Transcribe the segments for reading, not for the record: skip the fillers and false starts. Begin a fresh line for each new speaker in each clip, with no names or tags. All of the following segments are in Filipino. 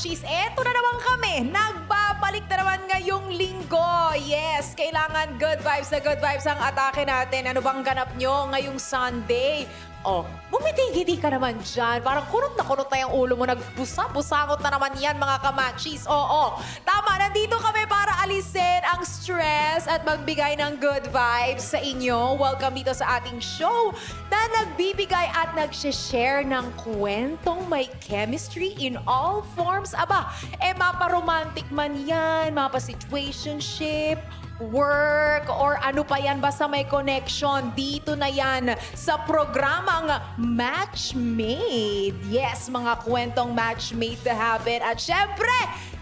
Kamachis, eto na naman kami. Nagbabalik na naman ngayong linggo. Yes, kailangan good vibes na good vibes ang atake natin. Ano bang ganap nyo ngayong Sunday? Oh, bumiti-ngiti ka naman dyan. Parang kunot na yung ulo mo. Nagbusa-busangot na naman yan, mga kamachis. Oo, tama. Nandito kami para alisin ang stress at magbigay ng good vibes sa inyo. Welcome dito sa ating show na nagbibigay at nagsishare ng kwentong may chemistry in all forms. Aba, mapa-romantic man yan, mapa-situationship, work, or ano pa yan, basta may connection. Dito na yan sa programang Matchmade. Yes, mga kwentong matchmade to happen. At syempre,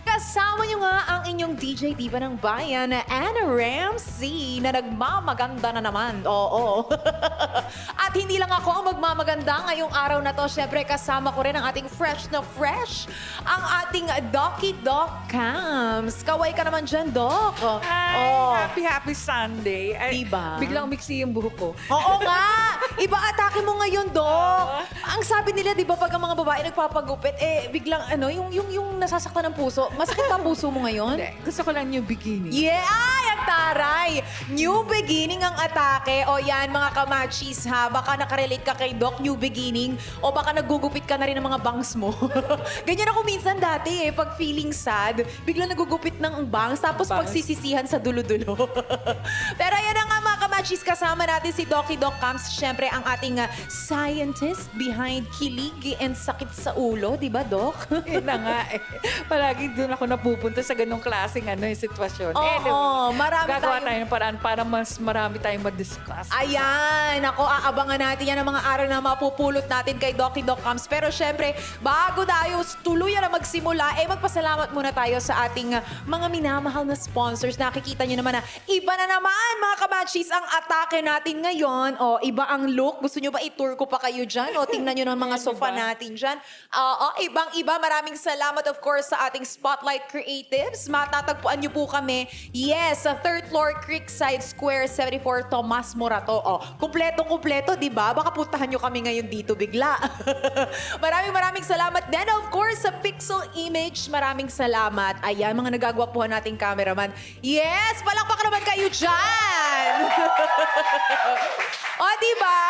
kasama nyo nga ang inyong DJ Diva ng Bayan, Anna Ramsey, na nagmamaganda na naman. Oo. At hindi lang ako ang magmamaganda ngayong araw na to. Siyempre, kasama ko rin ang ating fresh na fresh, ang ating Docky Doc Cams. Kaway ka naman dyan, Doc.
Hi! Happy Sunday. Ay,
Diba?
Biglang umiksi yung buhok ko.
Oo nga! Iba atake mo ngayon, Doc. Ang sabi nila, di ba, pag ang mga babae nagpapagupit, biglang yung nasasaktan ng puso. Masakit pa puso mo ngayon?
Hindi, gusto ko lang new beginning.
Yeah! Ay, ang taray! New beginning ang atake. O yan, mga kamachis ha. Baka nakarelate ka kay Doc, new beginning. O baka nagugupit ka na rin ng mga bangs mo. Ganyan ako minsan dati pag feeling sad, biglang nagugupit ng bangs, tapos
Bangs.
pagsisisihan sa dulo-dulo. Pero ayan na nga, mga kamachis, kasama natin si Docky Doc Camps. Siyempre, ang ating scientist behind kilig and sakit sa ulo. Di ba, Doc?
Yun na nga eh. Palagi doon ako napupunta sa ganong klaseng sitwasyon.
Oo, marami
gagawa
tayong-
tayo ng paraan para mas marami tayong mag-discuss.
Ayan! Ako, aabangan natin yan ang mga aral na mapupulot natin kay Docky Doc Camps. Pero syempre, bago tayo tuluyan na magsimula, magpasalamat muna tayo sa ating mga minamahal na sponsors. Nakikita nyo naman na iba na naman, mga kamachis, ang atake natin ngayon. O, iba ang look. Gusto nyo ba i-tour ko pa kayo dyan? O, tingnan nyo ng mga sofa natin dyan. Oo, ibang-iba. Maraming salamat, of course, sa ating Spotlight Creatives. Matatagpuan nyo po kami, yes, sa 3rd floor, Creekside Square, 74 Tomas Morato. O, kumpletong-kumpleto, di ba? Baka puntahan nyo kami ngayon dito bigla. Maraming salamat din, of course, sa Pixel Image. Maraming salamat. Ayan, mga nagagwapuhan nating cameraman. Yes, palakpak naman kayo dyan! O, diba?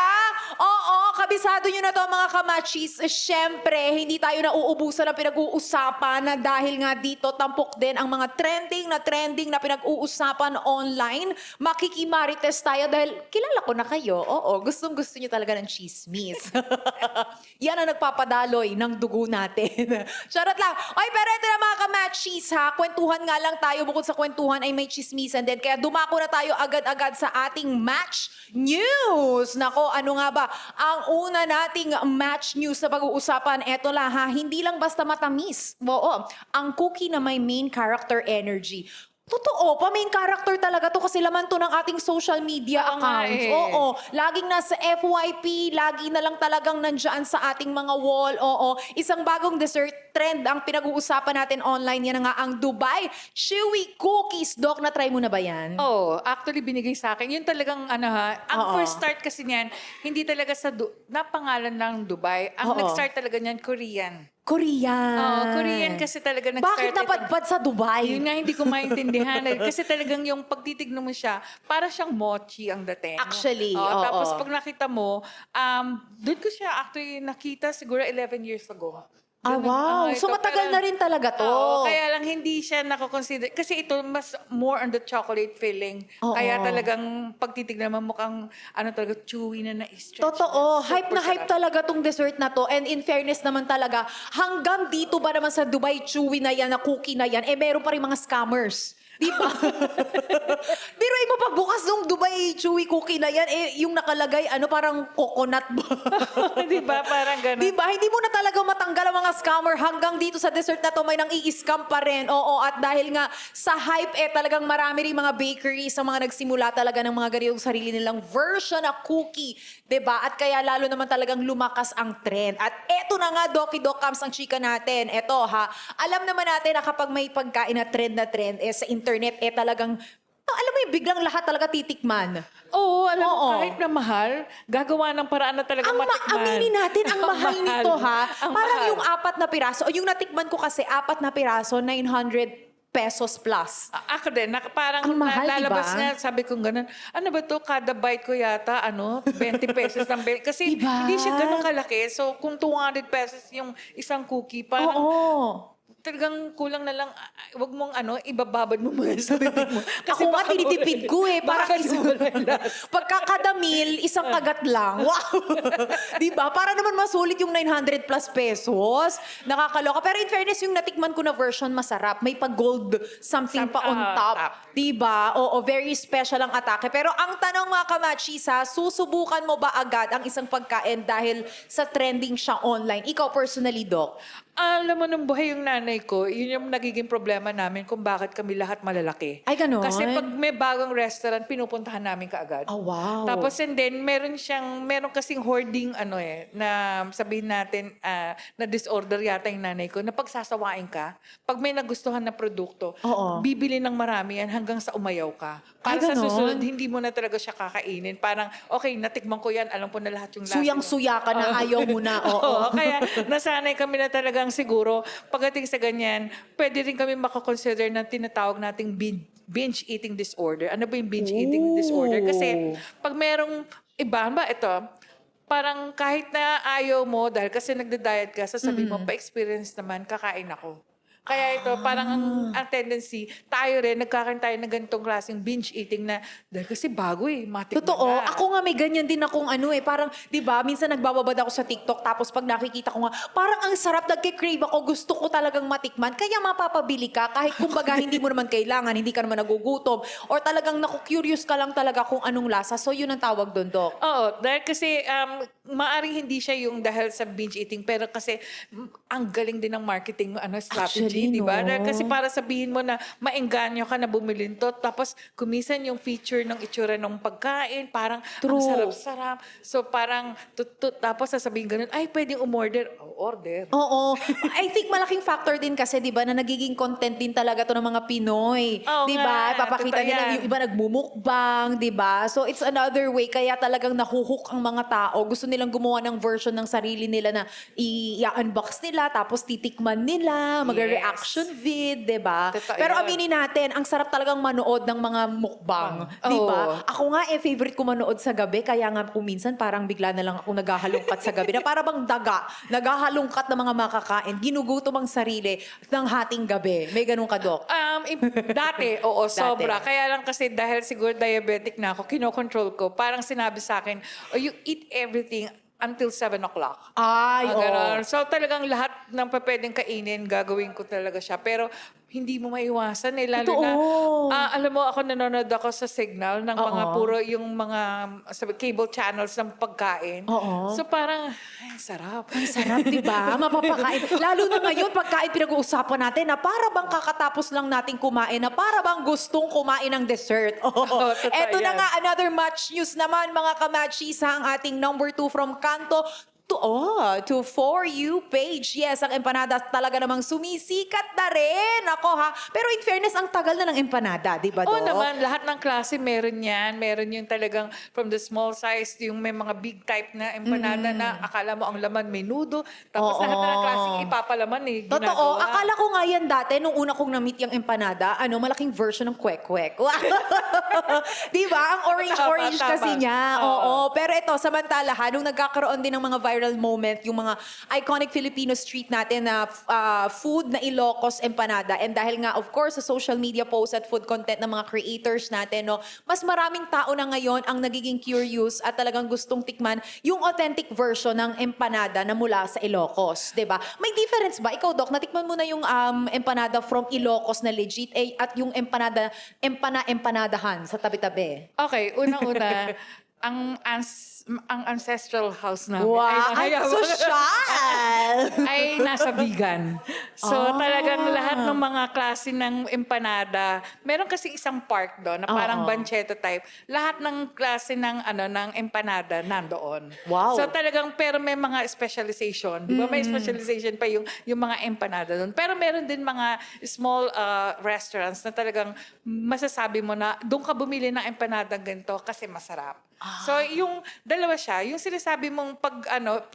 Oo, kabisado nyo na to, mga kamachis. Siyempre, hindi tayo nauubusan ng pinag-uusapan na dahil nga dito, tampok din ang mga trending na pinag-uusapan online. Makikimarites tayo dahil kilala ko na kayo. Oo, gustong-gusto nyo talaga ng chismis. Yan ang nagpapadaloy ng dugo natin. Charot lang. Ay, pero ito na, mga kamachis, ha? Kwentuhan nga lang tayo. Bukod sa kwentuhan ay may chismisan din. Kaya dumako na tayo agad-agad sa ating match news. Nako, ano nga ba? Ang una nating match news sa pag-uusapan, eto lang ha, hindi lang basta matamis. Oo, ang cookie na may main character energy. Totoo, pa-main character talaga to kasi laman to ng ating social media
Oo nga
accounts.
eh.
Oo, laging nasa FYP, lagi na lang talagang nandyan sa ating mga wall. Oo, isang bagong dessert trend ang pinag-uusapan natin online. Yan na nga ang Dubai Chewy Cookies. Doc, na-try mo na ba yan?
Oh, actually binigay sa akin. Yun talagang ang
Oo.
first start kasi niyan, hindi talaga sa napangalan ng Dubai. Ang
Oo.
nag-start talaga niyan, Korean.
Korean.
Korean kasi talaga nag-start.
Bakit napadpad sa Dubai?
Yun nga hindi ko maintindihan. Kasi talagang yung pagtitignan mo siya, para siyang mochi ang dating.
Actually,
Oo,
oo.
Tapos pag nakita mo, doon ko siya actually nakita siguro 11 years ago.
Ah,
Doon
wow.
ito
So matagal na rin talaga to.
Oo, kaya lang hindi siya nako-consider. Kasi ito mas more on the chocolate filling.
Oo.
Kaya talagang pagtitignan mo mukhang talaga chewy na na-stretch.
Totoo.
Super
Hype na hype
sarap.
talaga tong dessert na to. And in fairness naman talaga, hanggang dito ba naman sa Dubai Chewy na yan, na cookie na yan, meron pa rin mga scammers. Di ba? Biruin mo pagbukas ng Dubai Chewy cookie na yan, yung nakalagay, parang coconut ba?
Di ba? Parang ganun.
Di ba? Hindi mo na talaga matanggal ang mga scammer hanggang dito sa dessert na to may nang i-scam pa rin. Oo, at dahil nga sa hype talagang marami rin mga bakeries ang mga nagsimula talaga ng mga ganitong sarili nilang version na cookie. Di ba? At kaya lalo naman talagang lumakas ang trend. At eto na nga, Docky Doc Camps ang chika natin. Eto ha, alam naman natin na kapag may pagkain na trend sa internet, talagang alam mo yung biglang lahat talaga titikman?
Oo, alam mo,
Oo.
kahit na mahal, gagawa ng paraan na talaga matikman.
Aminin natin, ang mahal nito ha.
Ang
Parang
mahal.
yung 4 na piraso, o yung natikman ko kasi 4 na piraso, 900 pesos plus.
Ako din, parang
Ang mahal,
lalabas
diba?
nga, sabi ko ganun, ano ba to, kada bite ko yata, 20 pesos ng kasi
Diba?
hindi siya ganun kalaki. So, kung 200 pesos yung isang cookie, parang
Oo.
talagang kulang na lang, wag mong ibababad mo muna sa bibig mo.
Ako nga,
baka
tinitipid ko eh.
baka
Parang
wala yung lasa.
pagkakada meal, isang kagat lang. Wow! Diba? Para naman masulit yung 900 plus pesos. Nakakaloka. Pero in fairness, yung natikman ko na version, masarap. May pag-gold something pa on top.
top.
Diba? Oo, very special ang atake. Pero ang tanong mga kamachis ha, susubukan mo ba agad ang isang pagkain dahil sa trending siya online? Ikaw personally, Doc?
Alam mo, nung buhay yung nanay ko, yun yung nagiging problema namin kung bakit kami lahat malalaki.
Ay, ganon?
Kasi pag may bagong restaurant, pinupuntahan namin kaagad.
Oh, wow.
Tapos and then, meron kasing hoarding, na sabihin natin, na disorder yata yung nanay ko, na pagsasawain ka, pag may nagustuhan na produkto,
Oo.
bibili ng marami yan hanggang sa umayaw ka.
Ay,
Para sa
ganon?
susunod, hindi mo na talaga siya kakainin. Parang, okay, natikman ko yan, alam ko na lahat yung lasa.
Suyang-suya ka na, ayaw mo na. Oo.
Oo, kaya nasanay kami na talagang siguro, pagdating sa ganyan, pwede rin kami makakonsider na tinatawag nating binge eating disorder. Ano ba yung binge eating disorder? Kasi pag merong iba, ito, parang kahit na ayaw mo, dahil kasi nagda-diet ka, sasabihin mo, pa-experience naman, kakain ako. Kaya ito, parang ang tendency, tayo rin, nagkakaroon tayo ng ganitong klaseng binge eating na, dahil kasi bago matikman
Totoo.
na.
Ako nga may ganyan din akong parang, di ba, minsan nagbababad ako sa TikTok, tapos pag nakikita ko nga, parang ang sarap, nagkikrave ako, gusto ko talagang matikman, kaya mapapabili ka, kahit kumbaga hindi mo naman kailangan, hindi ka naman nagugutom, or talagang naku-curious ka lang talaga kung anong lasa. So yun ang tawag doon, Doc.
Oo, dahil kasi maaring hindi siya yung dahil sa binge eating, pero kasi ang galing din ng marketing strategy,
Actually,
di ba?
no?
Dahil kasi para sabihin mo na maengganyo ka na bumili nito, tapos kumisan yung feature ng itsura ng pagkain, parang
True.
ang sarap-sarap. So parang tapos sasabihin ganun, ay pwedeng umorder. Order.
Oo. I think malaking factor din kasi, di ba, na nagiging content din talaga to ng mga Pinoy.
Oo
Di ba?
nga,
Papakita
totoo
nila
yan.
yung iba nagmumukbang, di ba? So it's another way, kaya talagang nahuhook ang mga tao. Gusto nilang gumawa ng version ng sarili nila na i-unbox nila, tapos titikman nila, magre-reaction vid, di ba?
Totoo
Pero
yun.
aminin natin, ang sarap talagang manood ng mga mukbang, di ba?
Oo.
Ako nga, favorite ko manood sa gabi, kaya nga kung minsan parang bigla na lang ako naghahalungkat sa gabi, na para bang daga, naghahalungkat ng mga makakain, ginugutom ang sarili ng hating gabi. May ganun ka, Doc?
Dati, oo,
Dati.
sobra. Kaya lang kasi dahil siguro diabetic na ako, kinokontrol ko. Parang sinabi sa akin, oh, you eat everything until 7 o'clock.
Ay, oo.
Ganon. So talagang lahat ng pwedeng kainin, gagawin ko talaga siya. Pero hindi mo maiwasan lalo
Totoo.
na, alam mo, ako nanonood ako sa Signal ng mga
Oo.
puro yung mga cable channels ng pagkain.
Oo.
So parang, ay, sarap.
Ang sarap, di ba? Mapapakain. Lalo na ngayon, pagkain pinag-uusapan natin na para bang kakatapos lang natin kumain, na para bang gustong kumain ng dessert. Oh,
totoo
eto na
yan.
nga, another match news naman, mga kamachis, ang ating number 2 from Kanto to For You page. Yes, ang empanada talaga namang sumisikat na rin. Ako ha. Pero in fairness, ang tagal na ng empanada, di ba,
Oo
Doc?
naman, lahat ng klase meron yan. Meron yung talagang from the small size, yung may mga big type na empanada na akala mo ang laman may nudo. Tapos
Oo.
lahat na ng klaseng ipapalaman
Totoo.
ginagawa.
Akala ko nga yan dati, nung una kong na-meet yung empanada, malaking version ng kwek-kwek. Di ba? Ang orange-orange
Tama,
kasi
tama.
niya.
Oo.
Oo. Pero ito, samantala, nung nagkakaroon din ng mga viral moment, yung mga iconic Filipino street natin na food na Ilocos empanada. And dahil nga, of course, sa social media posts at food content ng mga creators natin, no, mas maraming tao na ngayon ang nagiging curious at talagang gustong tikman yung authentic version ng empanada na mula sa Ilocos. 'Di ba? May difference ba? Ikaw, Doc, natikman mo na yung empanada from Ilocos na legit at yung empanadahan sa tabi-tabi?
Okay, unang-una, ang ancestral house namin
Wow, ay, sosyal!
ay nasa vegan. So talagang lahat ng mga klase ng empanada, meron kasi isang park doon na parang Bancheta type. Lahat ng klase ng ng empanada nandoon.
Wow.
So talagang pero may mga specialization, 'di ba? May specialization pa yung mga empanada doon. Pero meron din mga small restaurants na talagang masasabi mo na doon ka bumili ng empanada ganito kasi masarap. So yung dalawa siya, yung sinasabi mong pag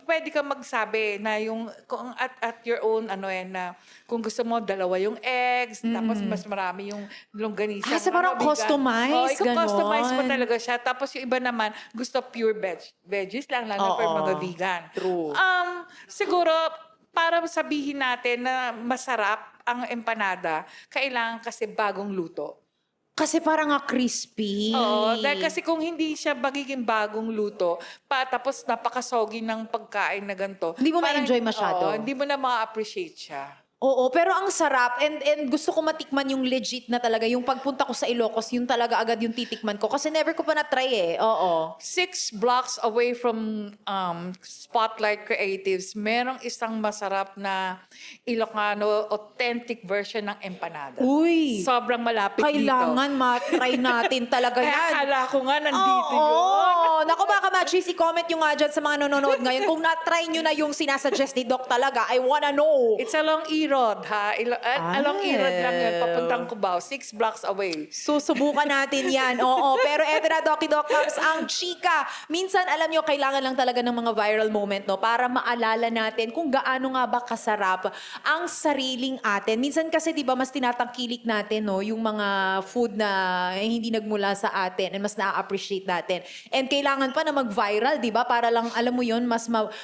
pwede ka magsabi na yung kung at your own na kung gusto mo dalawa yung eggs, tapos mas marami yung longganisa.
So parang customized,
customize mo
ganon.
talaga siya. Tapos yung iba naman gusto pure veggies lang lalo for mga vegan.
True.
Siguro para sabihin natin na masarap ang empanada, kailangan kasi bagong luto.
Kasi parang nga crispy.
Oo, dahil kasi kung hindi siya magiging bagong luto, tapos napakasogi ng pagkain na ganito.
Hindi mo
parang-
ma-enjoy masyado.
Oo, hindi mo na ma-appreciate siya.
Oo, pero ang sarap and gusto ko matikman yung legit na talaga. Yung pagpunta ko sa Ilocos, yun talaga agad yung titikman ko. Kasi never ko pa na-try eh. Oo.
6 blocks away from Spotlight Creatives, merong isang masarap na Ilocano authentic version ng empanada.
Uy!
Sobrang malapit
Kailangan
dito.
ma-try natin talaga
Kaya
yan.
akala ko nga nandito
Oo.
yun.
Naku mga kamachis, i-comment nyo nga dyan sa mga nanonood ngayon. Kung na-try nyo na yung sinasuggest ni Doc talaga, I wanna know.
It's along Erod, ha? Along Erod lang yun, papuntang Cubao, 6 blocks away.
Susubukan natin yan. Oo. Pero eto na, Doc Comes, ang chika. Minsan, alam nyo, kailangan lang talaga ng mga viral moment, no? Para maalala natin kung gaano nga ba kasarap ang sariling atin. Minsan kasi, di ba, mas tinatangkilik natin, no? Yung mga food na hindi nagmula sa atin and mas na-appreciate natin. And kailangan pa na mag-viral, di ba? Para lang, alam mo yun,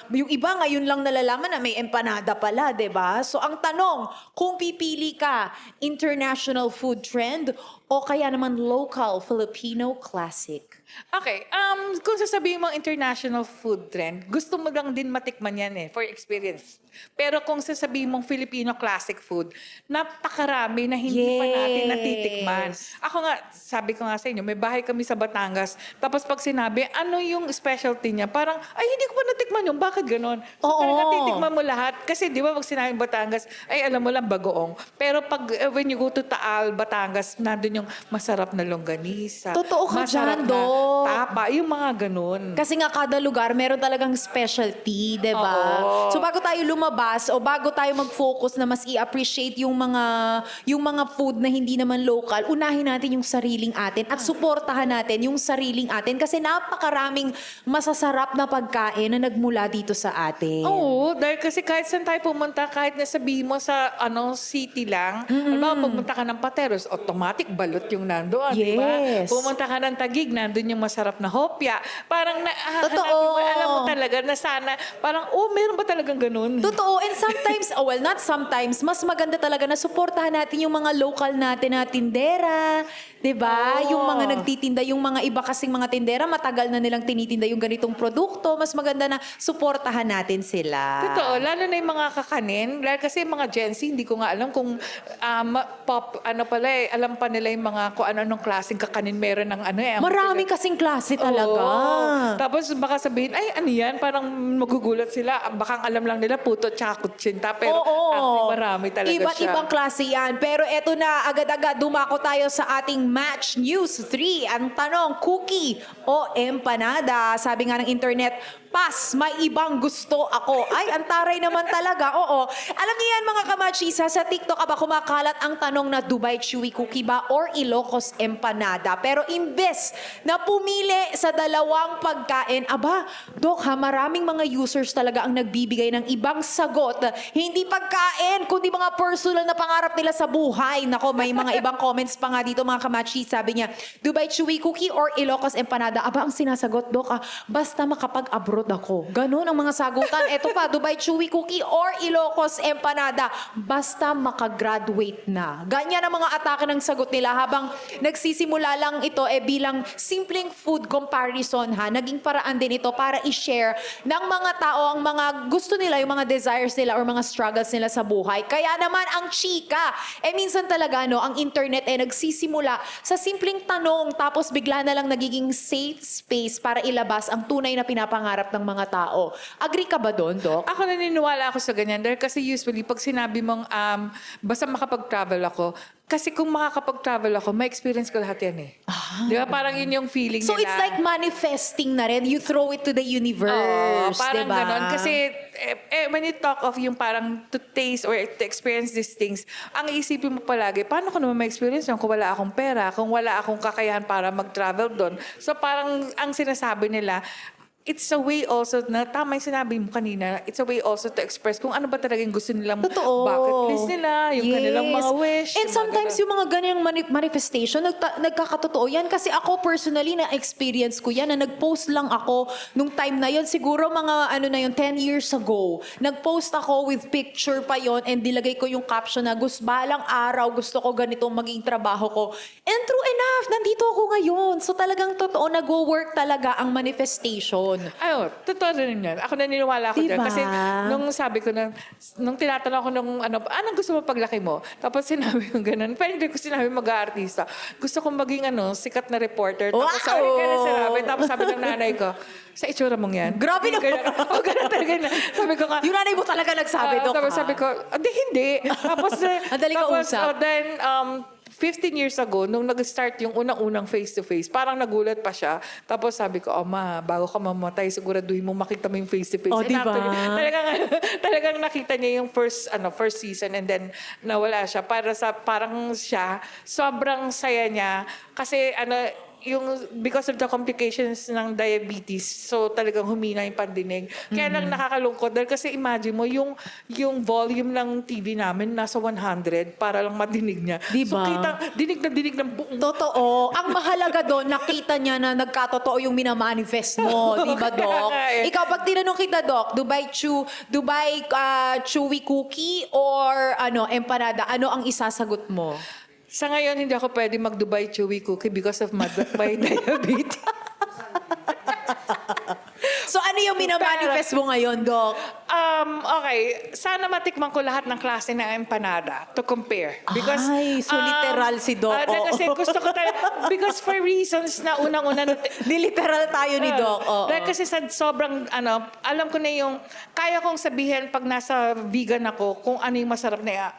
yung iba ngayon lang nalalaman na may empanada pala, di ba? So, ang tanong, kung pipili ka, international food trend o kaya naman local Filipino classic?
Okay, kung sasabihin mong international food trend, gusto mo lang din matikman yan for experience. Pero kung sasabihin mong Filipino classic food, napakarami na hindi pa natin natitikman. Ako nga, sabi ko nga sa inyo, may bahay kami sa Batangas, tapos pag sinabi, ano yung specialty niya? Parang, ay, hindi ko pa natikman yun. Bakit ganon? So,
Oo.
talaga titikman mo lahat. Kasi di ba, pag sinabi Batangas, ay, alam mo lang, bagoong. Pero pag, when you go to Taal, Batangas, nandun yung masarap na longganisa.
Totoo ka
masarap
dyan,
na
Dok.
tapa, yung mga ganon.
Kasi nga kada lugar meron talagang specialty, 'di ba?
Oo.
So bago tayo lumabas o bago tayo mag-focus na mas i-appreciate yung mga food na hindi naman local, unahin natin yung sariling atin at suportahan natin yung sariling atin kasi napakaraming masasarap na pagkain na nagmula dito sa atin.
Oo, dahil kasi kahit saan tayo pumunta, kahit nasabihin mo sa city lang, halimbawa pumunta ka ng Pateros, automatic balot yung nandoon, di ba?
Yes.
Pumunta ka ng Taguig, nandun yung masarap na hopya. Parang
Totoo.
hanapin mo, alam mo talaga na sana, parang, meron ba talagang ganun?
Totoo. And sometimes, well, not sometimes, mas maganda talaga na suportahan natin yung mga local natin na tindera. 'Di ba?
Oo.
Yung mga nagtitinda, yung mga iba kasing mga tindera, matagal na nilang tinitinda yung ganitong produkto. Mas maganda na suportahan natin sila.
Totoo, lalo na yung mga kakanin. Dahil kasi yung mga Gen Z, hindi ko nga alam kung alam pa nila yung mga kung ano-anong klaseng kakanin meron ng
Maraming kasing klase talaga.
Oo. Tapos baka sabihin, ay ano yan? Parang magugulat sila. Baka alam lang nila puto tsaka kutsinta. Pero actually marami talaga
Iba't
siya.
ibang klase yan. Pero eto na, agad-agad dumako tayo sa ating Match News 3. Ang tanong, cookie o empanada? Sabi nga ng internet, pass, may ibang gusto ako. Ay, ang taray naman talaga. Oo. Alam niyo yan mga kamachisa, sa TikTok aba kumakalat ang tanong na Dubai Chewy Cookie ba or Ilocos Empanada. Pero imbes na pumili sa dalawang pagkain, aba, Dok ha, maraming mga users talaga ang nagbibigay ng ibang sagot. Hindi pagkain, kundi mga personal na pangarap nila sa buhay. Nako, may mga ibang comments pa nga dito mga kamachis. Sabi niya, Dubai Chewy Cookie or Ilocos Empanada? Aba, ang sinasagot, Dok basta makapag-abroad abroad ako. Ganon ang mga sagutan. Eto pa, Dubai Chewy Cookie or Ilocos Empanada. Basta makagraduate na. Ganyan ang mga atake ng sagot nila habang nagsisimula lang ito bilang simpleng food comparison ha. Naging paraan din ito para i-share ng mga tao ang mga gusto nila, yung mga desires nila or mga struggles nila sa buhay. Kaya naman ang chika, minsan talaga ang internet nagsisimula sa simpleng tanong tapos bigla na lang nagiging safe space para ilabas ang tunay na pinapangarap ng mga tao. Agree ka ba doon, Doc?
Ako naniniwala ako sa ganyan. Dahil kasi usually, pag sinabi mong basta makapag-travel ako, kasi kung makakapag-travel ako, may experience ko lahat yan eh. Di ba? Parang yun yung feeling
So
nila.
it's like manifesting na rin. You throw it to the universe,
parang
diba?
ganon. Kasi when you talk of yung parang to taste or to experience these things, ang iisipin mo palagi, paano ko naman ma-experience yun kung wala akong pera, kung wala akong kakayahan para mag-travel doon. So parang ang sinasabi nila, it's a way also, na tama yung sinabi mo kanina, it's a way also to express kung ano ba talagang gusto nilang
Totoo.
bucket list nila, yung kanilang mga wish.
And sometimes yung mga ganyang manifestation, nagkakatotoo yan. Kasi ako personally, na-experience ko yan, na nag-post lang ako nung time na yon siguro mga 10 years ago. Nag-post ako with picture pa yon and nilagay ko yung caption na balang araw, gusto ko ganitong maging trabaho ko. And true enough, nandito ako ngayon. So talagang totoo, nag-work talaga ang manifestation.
Totoo rin yan. Ako naniniwala ako dyan.
Diba?
Kasi nung sabi ko na, nung tinatanong ko nung anong gusto mo paglaki mo? Tapos sinabi ko ganun. Pero hindi ko sinabi mag-aartista. Gusto kong maging sikat na reporter. Tapos
Wow!
sabi sinabi. Tapos sabi ng nanay ko, sa itsura mong yan.
Grabe naman.
Ganun talaga na. Sabi ko nga,
Yung nanay mo talaga nagsabi, Doc,
tapos
ha?
sabi ko, hindi. Tapos,
Ang dali kausap.
then, 15 years ago, nung nag-start yung unang-unang face-to-face, parang nagulat pa siya. Tapos sabi ko, Ma, bago ka mamatay, siguraduhin mo makita mo yung face-to-face.
Oh,
And
diba?
actually, talagang nakita niya yung first season and then nawala siya. Parang siya, sobrang saya niya. Kasi because of the complications ng diabetes, so talagang humina yung pandinig. Kaya lang nakakalungkot dahil kasi imagine mo yung volume ng TV namin nasa 100 para lang madinig niya.
Diba?
So dinig ng buong.
Totoo. Ang mahalaga doon, nakita niya na nagkatotoo yung minamanifest mo. Di ba, Doc? Ikaw, pag tinanong kita, Doc, Dubai Chewy Cookie or empanada, ano ang isasagot mo?
Sa ngayon, hindi ako pwede mag-Dubai Chewy Cookie because of my diabetes.
So ano yung minamanifest mo ngayon, Doc?
Okay. Sana matikman ko lahat ng klase ng empanada to compare. Because,
So literal si Doc.
Kasi gusto ko talaga, because for reasons na unang-una,
Literal tayo ni Doc.
dahil kasi sa sobrang, alam ko na yung, kaya kong sabihin pag nasa vegan ako, kung ano yung masarap na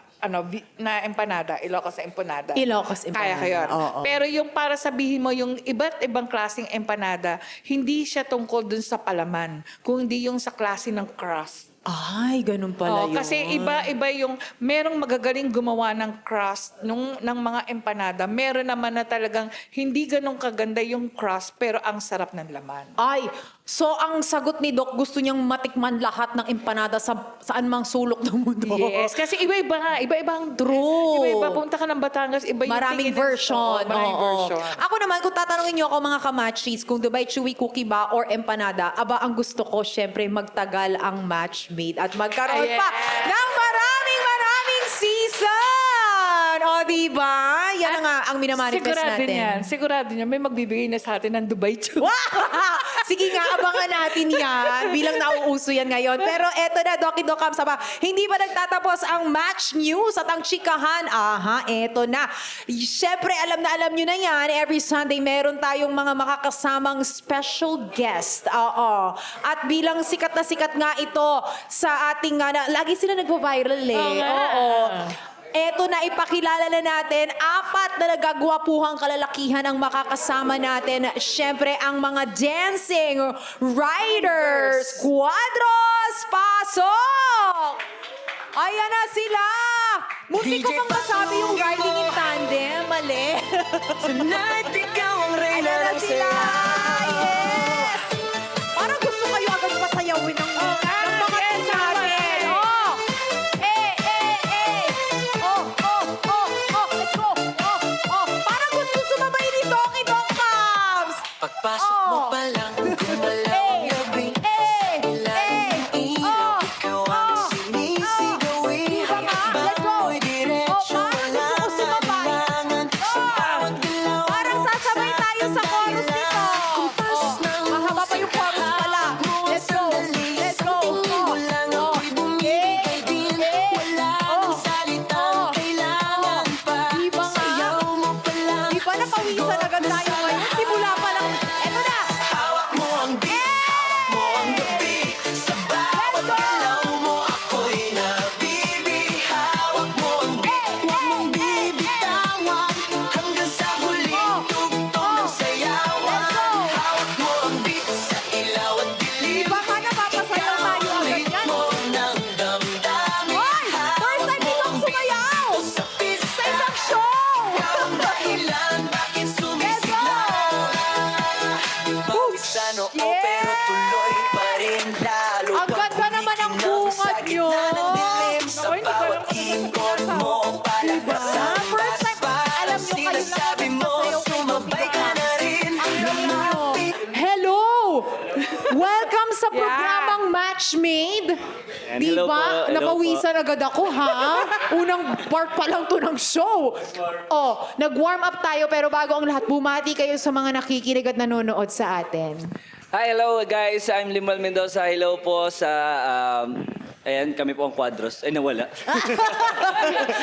empanada, Ilocos empanada.
Ilocos empanada.
Kaya ko yun.
Oo.
Pero yung para sabihin mo, yung iba't ibang klaseng empanada, hindi siya tungkol dun sa palaman, kundi yung sa klase ng crust.
Ay, ganun pala yun.
Kasi iba-iba yung, merong magagaling gumawa ng crust ng mga empanada. Meron naman na talagang hindi ganun kaganda yung crust, pero ang sarap ng laman.
Ay, so ang sagot ni Doc, gusto niyang matikman lahat ng empanada saan mang sulok ng mundo.
Yes, kasi iba-iba nga. Iba-ibang
True.
Iba-iba. Punta ka ng Batangas, iba yung
Maraming
tingin ng-
version.
Maraming
Oo.
version.
Ako naman, kung tatanungin niyo ako mga kamachis, kung Dubai Chewy Cookie ba or empanada, ang gusto ko, syempre, magtagal ang match made at magkaroon pa ng maraming season! O, diba? Yan nga ang minamanifest
Sigurado
natin.
yan. Sigurado yan. May magbibigay na sa atin ng Dubai Chewy.
Wow! Sige nga, abangan natin yan. Bilang nauuso yan ngayon. Pero eto na, Doki Dokam Saba. Hindi pa nagtatapos ang match news at ang chikahan. Eto na. Siyempre, alam na alam nyo na yan. Every Sunday, meron tayong mga makakasamang special guest. Oo. At bilang sikat na sikat nga ito sa ating, lagi sila nagpo-viral eh.
Oo nga.
Oo. Eto na, ipakilala na natin, 4 na nagagwapuhang kalalakihan ang makakasama natin. Siyempre, ang mga dancing riders. Quadros, pasok! Ayan na sila! Munti ko bang masabi yung riding in tandem? Mali.
Tonight, ikaw ang reyna
Ayan na
ng
sila!
saya.
Yes! Parang gusto kayo agad pasayawin ng mga
yes,
natin.
tama.
Oh! Let's go! Parang gusto sumabay ni Doki Dong Pops!
Pagpasok mo pa lang, gumalaw ang gabi. oo, pero tuloy pa rin lalo
Ang
kang
ganda naman ang
gumiginang
bungad
sa gitna
nyo.
ng dilim. Sa
Ako, hindi ko alam
bawat
kung ano
ikot mo, palakasan
First time, alam nyo, kayo lang
sinasabi mo,
nagpasayaw kay
sumabay ka na rin.
Ang galing nyo. Hello! Welcome sa
Yeah.
programang Matchmade.
And
Di
hello
ba?
po, hello
Napawisan agad ako, ha? Unang part pa lang to ng show. Oh, nag-warm up tayo pero bago ang lahat, bumati kayo sa mga nakikinig at nanonood sa atin.
Hi, hello guys. I'm Limal Mendoza. Hello po sa... ayan, kami po ang Quadros. Ay, nawala.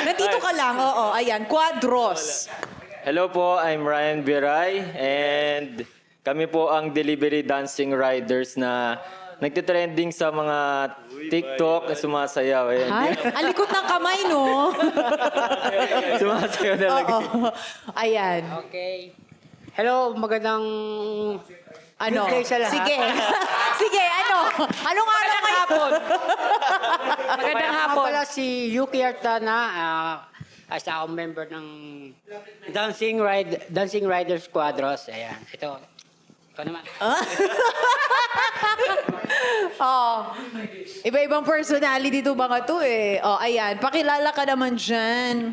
Nandito ka lang, oo. Ayan, Quadros.
Hello po, I'm Ryan Biray and kami po ang Delivery Dancing Riders na nagtitrending sa mga TikTok na sumasayaw. Ayan.
Ay, ang likot ng kamay, no?
Sumasayaw talaga.
Oo. Ayan.
Okay. Hello, magandang
Ano?
good day sa lahat.
Sige. Sige, ano? Anong araw
Magandang
ngayon?
hapon. Magandang
Ako
hapon.
pala si Yuki Artana, as ako member ng Dancing Riders Quadros. Ayan, ito. Ikaw naman.
Oh, iba-ibang personality to mga to eh. Oh, ayan. Pakilala ka naman dyan.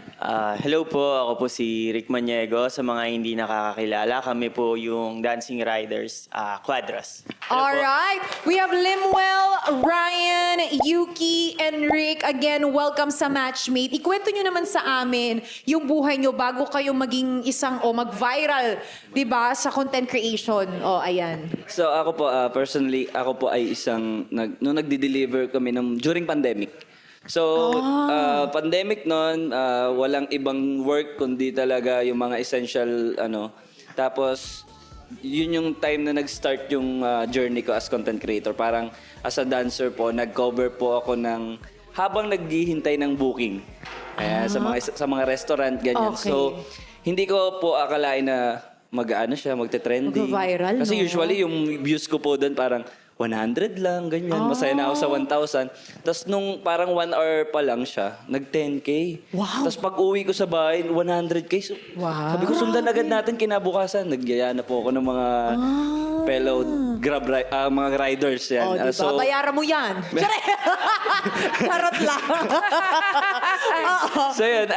Hello po, ako po si Rick Maniego. Sa mga hindi nakakakilala, kami po yung Dancing Riders Quadros.
Alright. We have Limuel, Ryan, Yuki, and Rick. Again, welcome sa Matchmade. Ikwento nyo naman sa amin yung buhay nyo bago kayo maging isang mag-viral, di ba, sa content creation. Oh, ayan.
So ako po, personally, ako po ay isang... nung nagdi-deliver kami during pandemic. So, pandemic noon, walang ibang work kundi talaga yung mga essential, Tapos, yun yung time na nag-start yung journey ko as content creator. Parang as a dancer po, nag-cover po ako habang naghihintay ng booking. Sa mga restaurant, ganyan.
Okay.
So, hindi ko po akalain na magte-trending.
Mag-viral,
Kasi
no?
usually yung views ko po doon parang 100 lang, ganyan. Masaya na ako sa 1,000. Tapos nung parang 1 hour pa lang siya, nag-10K.
Wow.
Tapos pag uwi ko sa bahay, 100K. So,
Wow.
Sabi ko, sundan agad natin kinabukasan. Nagyaya na po ako ng mga fellow mga riders. Yan.
Oh, di ba? Bayaran mo yan. Charot lang. Oo.
So yun,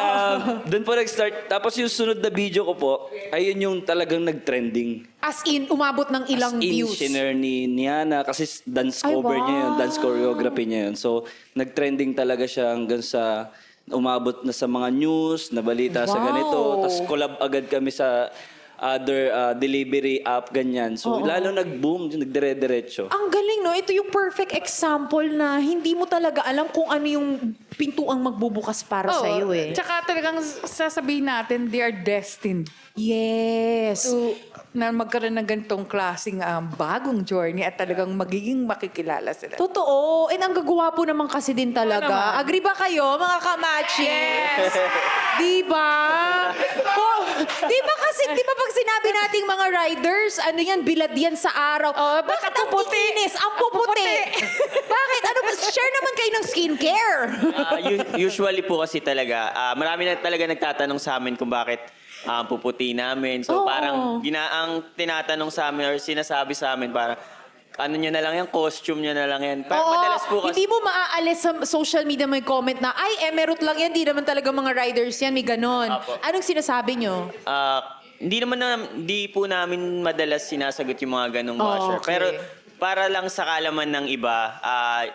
doon po nag-start. Tapos yung sunod na video ko po, ayun yung talagang nag-trending.
As in, umabot ng ilang
As in,
views.
shinare ni Niana kasi dance
Ay,
cover niya yun,
wow.
dance choreography niya yun. So, nag-trending talaga siya hanggang sa umabot na sa mga news, na balita sa
Wow.
ganito. Tapos collab agad kami sa other delivery app, ganyan. So, lalo nag-boom, nagdire-diretso.
Ang galing, no? Ito yung perfect example na hindi mo talaga alam kung ano yung pintuang magbubukas para
Oo.
sa'yo eh.
Tsaka talagang sasabihin natin, they are destined
Yes.
na magkaroon ng ganitong klaseng bagong journey at talagang magiging makikilala sila.
Totoo. And ang gagwapo naman kasi din talaga.
naman.
Agree ba kayo, mga kamachi?
Yes.
Diba? Oh, di ba pag sinabi nating mga riders, ano yan, bilad yan sa araw.
Oh,
Bakit ang
puputi?
kikinis? Ang puputi. Bakit? Ano, share naman kayo ng skincare.
Usually po kasi talaga, marami na talaga nagtatanong sa amin kung bakit puputi namin. So
Oo.
parang ang tinatanong sa amin or sinasabi sa amin parang ano nyo na lang yan, costume nyo na lang yan. Madalas po kasi...
Hindi mo maaalis sa social media may comment na, ay, emerald lang yan, di naman talaga mga riders yan, may ganon.
Apo.
Anong sinasabi nyo?
Hindi po namin madalas sinasagot yung mga ganong
Oh,
basher.
okay.
Pero para lang sa kalaman ng iba,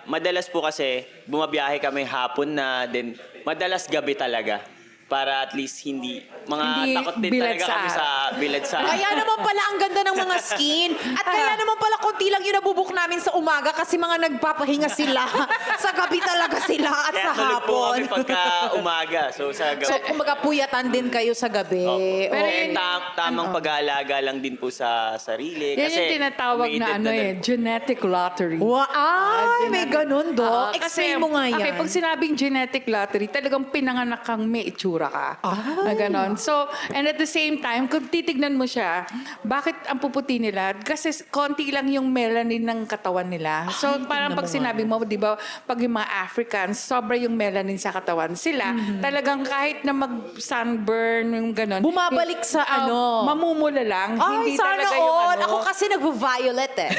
madalas po kasi bumabiyahe kami hapon na din, madalas gabi talaga. Para at least hindi
Hindi
takot din
bilad
talaga
sa
kami sa bilad sa...
Kaya naman pala ang ganda ng mga skin. At kaya naman pala konti lang yung nabubuk namin sa umaga kasi mga nagpapahinga sila. Sa gabi talaga sila at
Kaya
sa
tulog po
hapon.
kami pagka umaga. So sa gabi.
So, kumbaga puyatan din kayo sa gabi.
Opo.
Pero
Eh,
yun-
tamang pag-aalaga lang din po sa sarili.
Yan
kasi
yung tinatawag
may
na
edad
genetic lottery.
Ay, may ganun, Dok.
Oo,
Explain mo nga yan.
Okay, pag sinabing genetic lottery, talagang pinanganak kang may itsura ka. Na ganon. So, and at the same time, kung titignan mo siya, bakit ang puputi nila? Kasi konti lang yung melanin ng katawan nila. So, parang pag sinabi mo, di ba, pag yung mga Africans, sobra yung melanin sa katawan. Sila, talagang kahit na mag-sunburn, yung gano'n.
Bumabalik sa ano?
Mamumula lang.
Ay,
hindi
sana
talaga yung
all.
ano.
Ako kasi nagvo-violet eh.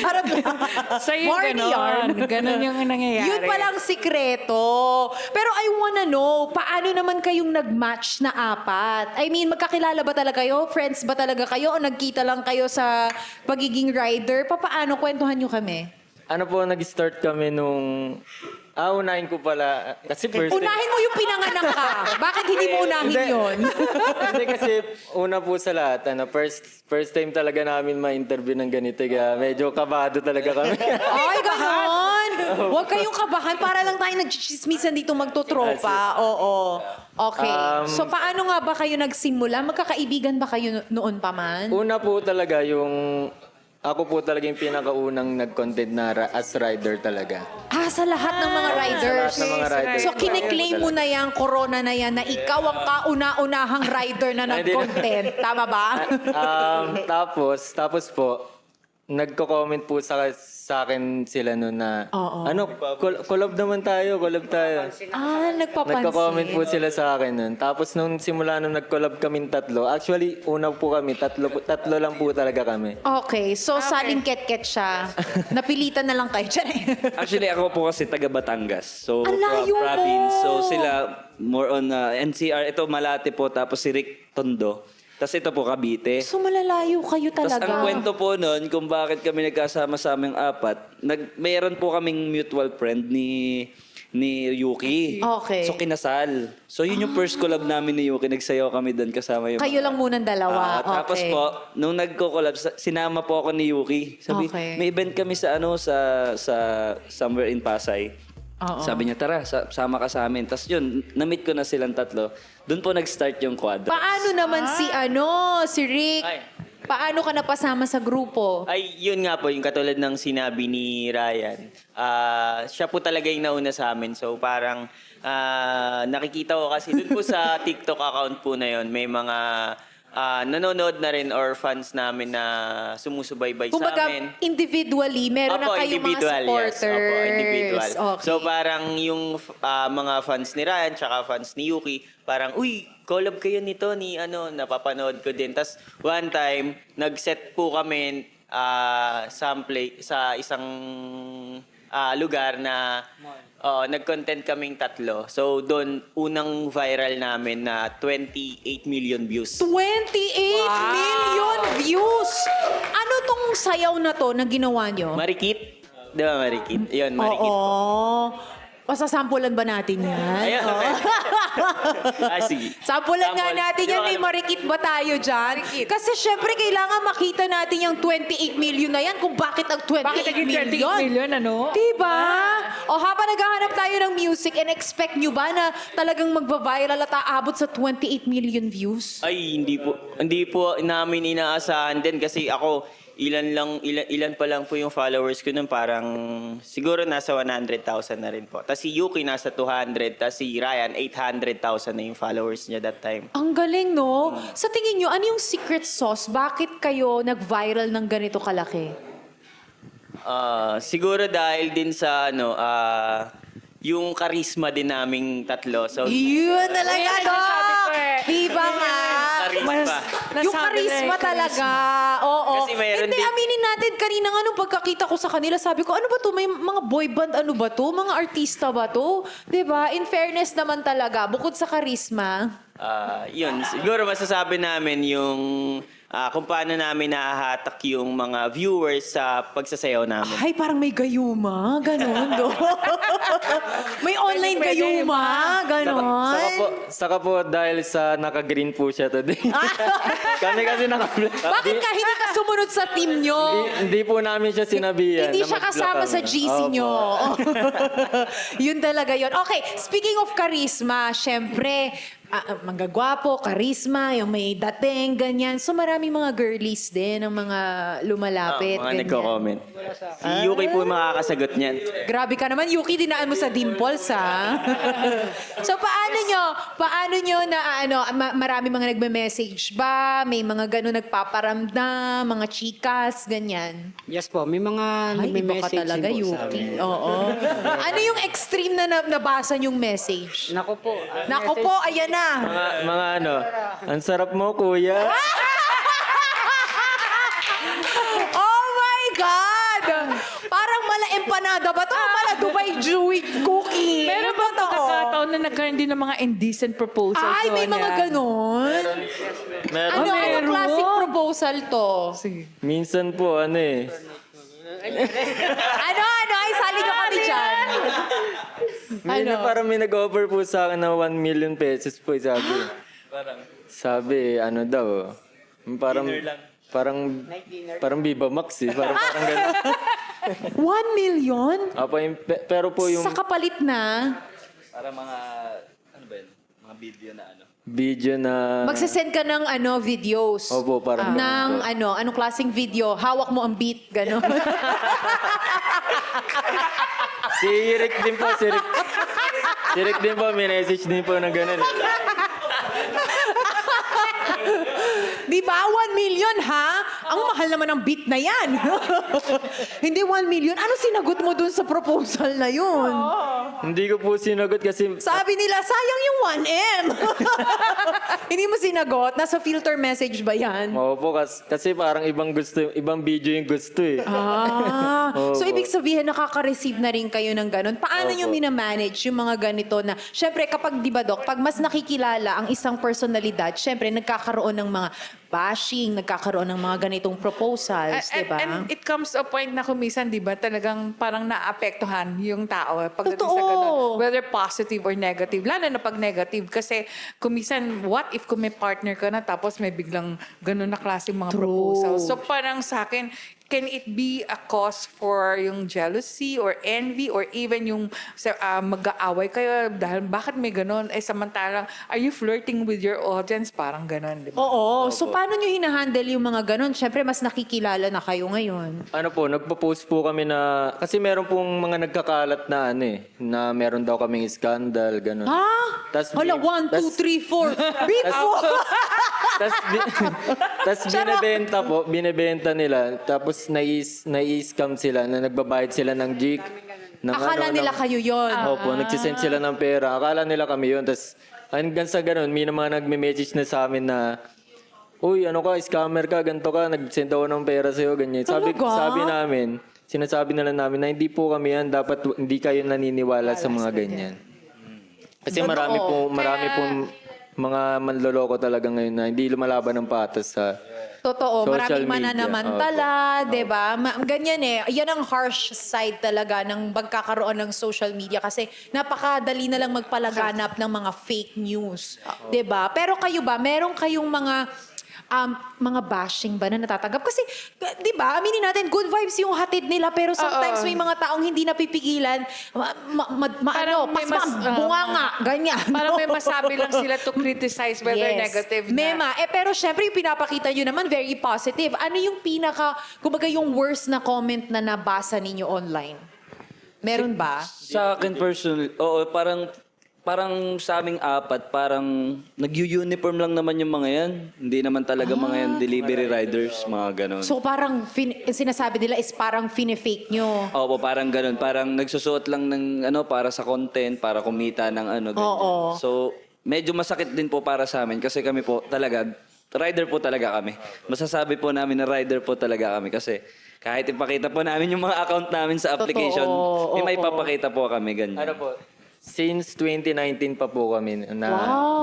Charot lang.
So, yung
Marnie
ganon.
yarn.
Ganon yung nangyayari.
Yun palang sikreto. Pero I wanna know, paano naman kayong nag-match na apat? I mean, magkakilala ba talaga kayo? Friends ba talaga kayo? O nagkita lang kayo sa pagiging rider? Paano? Kwentuhan nyo kami.
Ano po, nag-start kami nung... unahin ko pala. Kasi first time...
Unahin mo yung pinanganak ka. Bakit hindi mo unahin
Hindi.
yun?
Hindi kasi una po sa lahat, first time talaga namin ma-interview ng ganito. Kaya medyo kabado talaga kami.
Ay, ganon. Huwag kayong kabahan. Para lang tayo nagchichismisan dito magtotropa. Oo. Okay. So, paano nga ba kayo nagsimula? Magkakaibigan ba kayo noon pa man?
Una po talaga yung... Ako po talaga yung pinakaunang nag-content na as rider talaga.
Sa lahat ng mga riders.
Sa lahat ng mga riders.
So, kiniklaim mo na yan, corona na yan, na ikaw ang kauna-unahang rider na nag-content. Tama ba?
Tapos po, nagko-comment po sa akin sila noon na, collab naman tayo, collab tayo.
Nagpapansin.
Nagko-comment po sila sa akin nun. Tapos nung simula nung nag-collab kaming tatlo, actually, una po kami, tatlo lang po talaga kami.
Okay, so saling ket-ket siya. Napilitan na lang kayo.
Actually, ako po kasi taga Batangas. So,
Ang layo mo!
province. So, sila more on NCR. Ito, Malate po. Tapos si Rick Tondo. Tapos ito po, Cavite.
So malalayo kayo
Tapos
talaga.
ang kwento po nun, kung bakit kami nagkasama sa aming apat, mayroon po kaming mutual friend ni Yuki.
Okay.
So kinasal. So yun yung first collab namin ni Yuki. Nagsayaw kami doon kasama yung
Kayo lang munang dalawa.
Tapos
Okay.
po, nung nagko-collab, sinama po ako ni Yuki. Sabi,
Okay.
may event kami sa somewhere in Pasay. Sabi niya, tara, sama ka sa amin. Tapos yun, na-meet ko na silang tatlo. Doon po nag-start yung quadra.
Paano naman si Rick?
Ay.
Paano ka napasama sa grupo?
Ay, yun nga po, yung katulad ng sinabi ni Ryan. Siya po talaga yung nauna sa amin. So parang nakikita ko kasi dun po sa TikTok account po na yun, may mga nanonood na rin or fans namin na sumusubaybay sa
Kumbaga,
amin.
individually, meron na kayong mga supporters.
Yes. Opo, individual.
Okay.
So parang yung mga fans ni Ryan tsaka fans ni Yuki, parang, uy, collab kayo nito ni napapanood ko din. Tapos one time, nag-set po kami sa isang lugar na nag-content kaming tatlo. So doon, unang viral namin na 28 million views.
28 million views! Ano tong sayaw na to na ginawa nyo?
Marikit? Di ba Marikit? Yun, Marikit.
Oo. Pasasampulan ba natin yan?
Ayan.
Oo.
Sige.
Sampulan nga
Sample.
natin yan. May marikit ba tayo dyan? Kasi syempre, kailangan makita natin yung 28 million na yan kung bakit ang 28
Bakit naging 28 million, ano?
Diba? O habang naghahanap tayo ng music and expect nyo ba na talagang magva-viral at aabot sa 28 million views?
Ay, hindi po namin inaasahan din kasi ako ilan pa lang po yung followers ko nun, parang siguro nasa 100,000 na rin po. Tapos si Yuki nasa 200, tapos si Ryan 800,000 na yung followers niya that time.
Ang galing, no? Sa tingin nyo, ano yung secret sauce? Bakit kayo nag-viral ng ganito kalaki?
Siguro dahil din sa yung charisma din naming tatlo. So
Yun talaga,
Ayan,
no?
sabi ko eh.
Diba nga?
charisma.
Yung charisma talaga. Oo.
Kasi mayroon
Hindi,
din-
aminin natin kanina nga nung pagkakita ko sa kanila, sabi ko, ano ba to? May mga boy band, ano ba to? Mga artista ba to? Diba? In fairness naman talaga, bukod sa charisma.
Yun, siguro masasabi namin yung kung paano namin nahahatak yung mga viewers sa pagsasayaw namin.
Ay, parang may gayuma. Ganon, do. May online gayuma. Ganon.
Saka po dahil sa naka-green po siya today. Kami kasi naka-black.
Bakit ka hindi ka sumunod sa team nyo?
Hindi po namin siya sinabihan.
Hindi
na
siya
mag-block
kasama
kami.
sa GC
Opo.
nyo. Yun talaga yun. Okay, speaking of charisma, syempre, manggagwapo, karisma, yung may dating, ganyan. So maraming mga girlies din ang mga lumalapit.
Mga
ganyan.
nagko-comment. Si Yuki po yung makakasagot niyan.
Grabe ka naman, Yuki, dinaan mo sa dimples, ha? So, paano nyo na, marami mga nagme-message ba? May mga gano'n nagpaparamdam, mga chikas, ganyan.
Yes po, may mga
Ay, iba ka
nagme-message
talaga,
din po sa
Yuki.
amin.
Oo. Ano yung extreme na nabasa yung message?
Nako po.
Nako po, ayan na.
Mga ano, ang sarap mo, kuya.
Oh my God! Parang mala empanada ba to? Mala Dubai Chewy cookie.
Meron
Ano
bang
to?
pagkakataon na nagkaroon din ng mga indecent proposals?
Ay, may
doon
mga
yan?
ganon.
Meron.
Ano, anong classic proposal to?
Minsan po, ano eh.
Ano? Ay, sali nyo kami dyan.
May
Ano?
parang may nag-offer po sa akin na 1 million pesos po, sabi. Sabi, ano daw, parang Viva Max eh. Parang ganun.
1 million?
Apo, pero po yung
Sa kapalit na,
Para mga, ano ba yun? Mga video na ano.
video na...
magsasend ka ng videos.
Opo, parang
ng
ganun po.
anong klaseng video? Hawak mo ang beat, gano'n.
Si Rick din po, si Rick din po, may message din po na gano'n.
Di ba? 1 million, ha? Ang mahal naman ng beat na yan. Hindi 1 million. Ano sinagot mo dun sa proposal na yun?
Hindi ko po sinagot kasi...
Sabi nila, sayang yung 1M. Hindi mo sinagot? Nasa filter message ba yan?
Opo, kasi parang ibang video yung gusto eh.
So,
Opo.
ibig sabihin, nakaka-receive na rin kayo ng ganun. Paano nyo
Opo.
minamanage yung mga ganito na, syempre, kapag, di ba, Dok, pag mas nakikilala ang isang personalidad, syempre, nagkakaroon ng mga bashing, nagkakaroon ng mga ganitong proposals, di ba?
And it comes to a point na kumisan, di ba, talagang parang naapektuhan yung tao pagdating sa
Totoo.
ganun. Whether positive or negative. Lalo na pag negative. Kasi kumisan, what if kung may partner ka na tapos may biglang ganun na klaseng mga proposals. So parang sa akin, can it be a cause for yung jealousy or envy or even yung mag-aaway kayo dahil bakit may ganun? Eh samantalang, are you flirting with your audience? Parang ganun, di ba?
Oo. So, paano nyo hinahandle yung mga ganun? Syempre, mas nakikilala na kayo ngayon.
Ano po, nagpo-post po kami na... Kasi meron pong mga nagkakalat na na meron daw kaming scandal, gano'n.
Ha?
Tas
Hala,
bi-
1, 2,
tas-
3, 4. Big 4!
Tapos binibenta nila. Tapos nai-scam sila na nagbabayad sila ng jig.
Akala nila kayo yun.
Opo, nagsisend sila ng pera. Akala nila kami yun. Tapos hanggang sa ganun, may mga nagme-message na sa amin na, uy, ano ka, scammer ka, ganito ka, nag-send ako ng pera sa'yo, ganyan.
Talaga?
Sinasabi na lang namin na hindi po kami yan, dapat hindi kayo naniniwala sa mga ganyan. Kasi marami pong mga manloloko talaga ngayon na hindi lumalaban ng patas sa
Totoo,
social
maraming
media.
mananamantala, di ba? Ganyan eh. Yan ang harsh side talaga ng pagkakaroon ng social media kasi napakadali na lang magpalaganap ng mga fake news. Di ba? Pero kayo ba, meron kayong mga bashing ba na natatanggap? Kasi, di ba, aminin natin, good vibes yung hatid nila, pero sometimes may mga taong hindi napipigilan,
Parang may
bunganga, ganyan.
Parang may masabi lang sila to criticize whether
Yes.
negative na.
Mema. Pero syempre, yung pinapakita nyo naman, very positive. Ano yung kumbaga yung worst na comment na nabasa ninyo online? Meron ba?
Sa akin personally, oo, parang sa aming apat, parang nag-uniform lang naman yung mga yan. Hindi naman talaga mga yan delivery riders, mga ganon.
So parang sinasabi nila is parang fine-fake nyo.
Opo, parang ganon. Parang nagsusuot lang ng para sa content, para kumita ng ganyan.
Oo.
So, medyo masakit din po para sa amin kasi kami po talaga, rider po talaga kami. Masasabi po namin na rider po talaga kami kasi kahit ipakita po namin yung mga account namin sa application,
Totoo,
may
oo.
papakita po kami ganyan.
ano po, since 2019 pa po kami na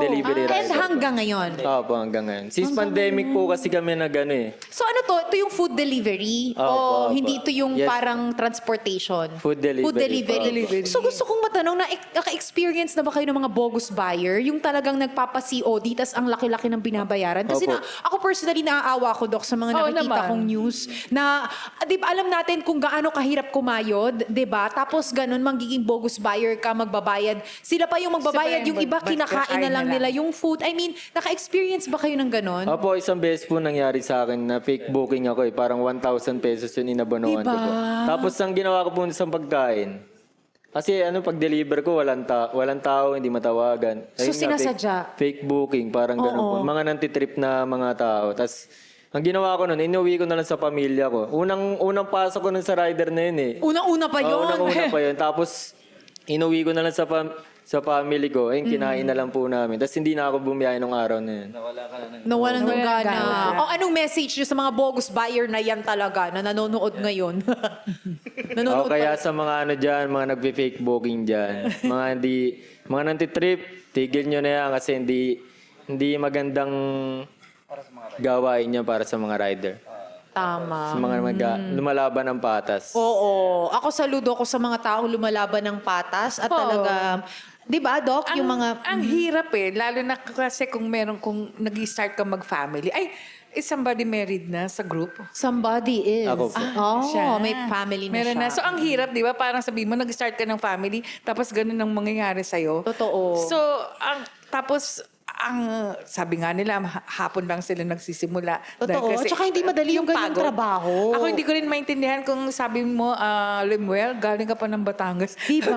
delivery
And
rider.
hanggang ngayon.
Opo, hanggang ngayon. Since pandemic po kasi kami na gano'n eh.
So ano to? Ito yung food delivery?
Opo, opo.
Hindi ito yung
Yes.
parang transportation?
Food delivery.
Food delivery.
Opo.
So gusto kong matanong, naka-experience na ba kayo ng mga bogus buyer? Yung talagang nagpapa-COD, tas ang laki-laki ng binabayaran? Kasi
Opo.
ako personally naaawa ko, Dok, sa mga
Oo
nakikita
naman.
kong news na, di ba, alam natin kung gaano kahirap kumayod, di ba? Tapos ganun, magiging bogus buyer ka, magbaba magbabayad. Sila pa yung magbabayad,
Sila pa
yung
yung
iba kinakain na lang nila
lang.
yung food. I mean, naka-experience ba kayo ng ganon?
Opo, isang beses po nangyari sa akin na fake booking ako eh. Parang 1,000 pesos yung inabonoan ko po.
Diba?
Tapos ang ginawa ko po sa pagkain, kasi pag-deliver ko, walang tao, hindi matawagan.
So,
Ayun nga,
sinasadya?
Fake booking, parang ganun po. Mga nantitrip na mga tao. Tapos, ang ginawa ko nun, inuwi ko na lang sa pamilya ko. Unang pasok ko nun sa rider na yun eh.
Unang-una pa yun.
Unang-una pa yun. Tapos, inuwi ko na lang sa family ko. Ayun, kinain na lang po namin. Tapos, hindi na ako bumiyahe nung araw na yun.
Nawalan ng
Nawalan ng
gana.
gana.
O anong message nyo sa mga bogus buyer na yan talaga na nanonood ngayon?
O
nanonood
kaya
pa-
sa mga dyan, mga nagpe-fake booking dyan, mga nantitrip, tigil nyo na yan kasi hindi magandang gawain niya para sa mga rider.
Tama.
Sa mga lumalaban ng patas.
Oo. Ako saludo ko sa mga taong lumalaban ng patas at
Oo.
talaga, di ba, Doc? Yung mga...
Ang hirap eh, lalo na kasi kung nag-start ka mag-family. Ay, is somebody married na sa group?
Somebody is.
Ako po.
Oh, may family na
Meron
siya.
na. So, ang hirap, di ba? Parang sabihin mo, nag-start ka ng family, tapos ganun ang mangyayari sa'yo.
Totoo.
So, sabi nga nila, hapon lang sila nagsisimula.
Totoo. Tsaka hindi madali yung ganyang
pagod.
trabaho.
Ako hindi ko rin maintindihan kung sabi mo, Lemuel, galing ka pa ng Batangas.
Diba?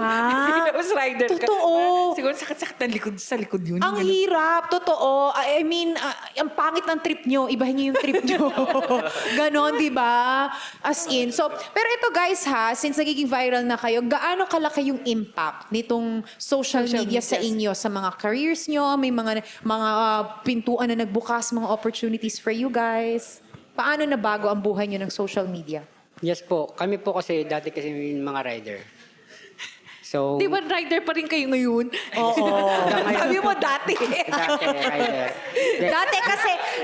Tapos rider ka.
Totoo.
Siguro sakit-sakit ng likod, sa likod yun.
Ang
Ganun.
hirap, totoo. I mean, ang pangit ng trip nyo. Ibahin nyo yung trip nyo. Ganon, di ba? As in. So, pero ito guys ha, since nagiging viral na kayo, gaano kalaki yung impact nitong social media sa inyo, sa mga careers nyo, may mga pintuan na nagbukas, mga opportunities for you guys? Paano nabago ang buhay nyo ng social media?
Yes po. Kami po kasi dati kasi yung mga rider. So,
Di ba rider pa rin kayo ngayon?
Oo.
Sabi mo dati.
dati rider.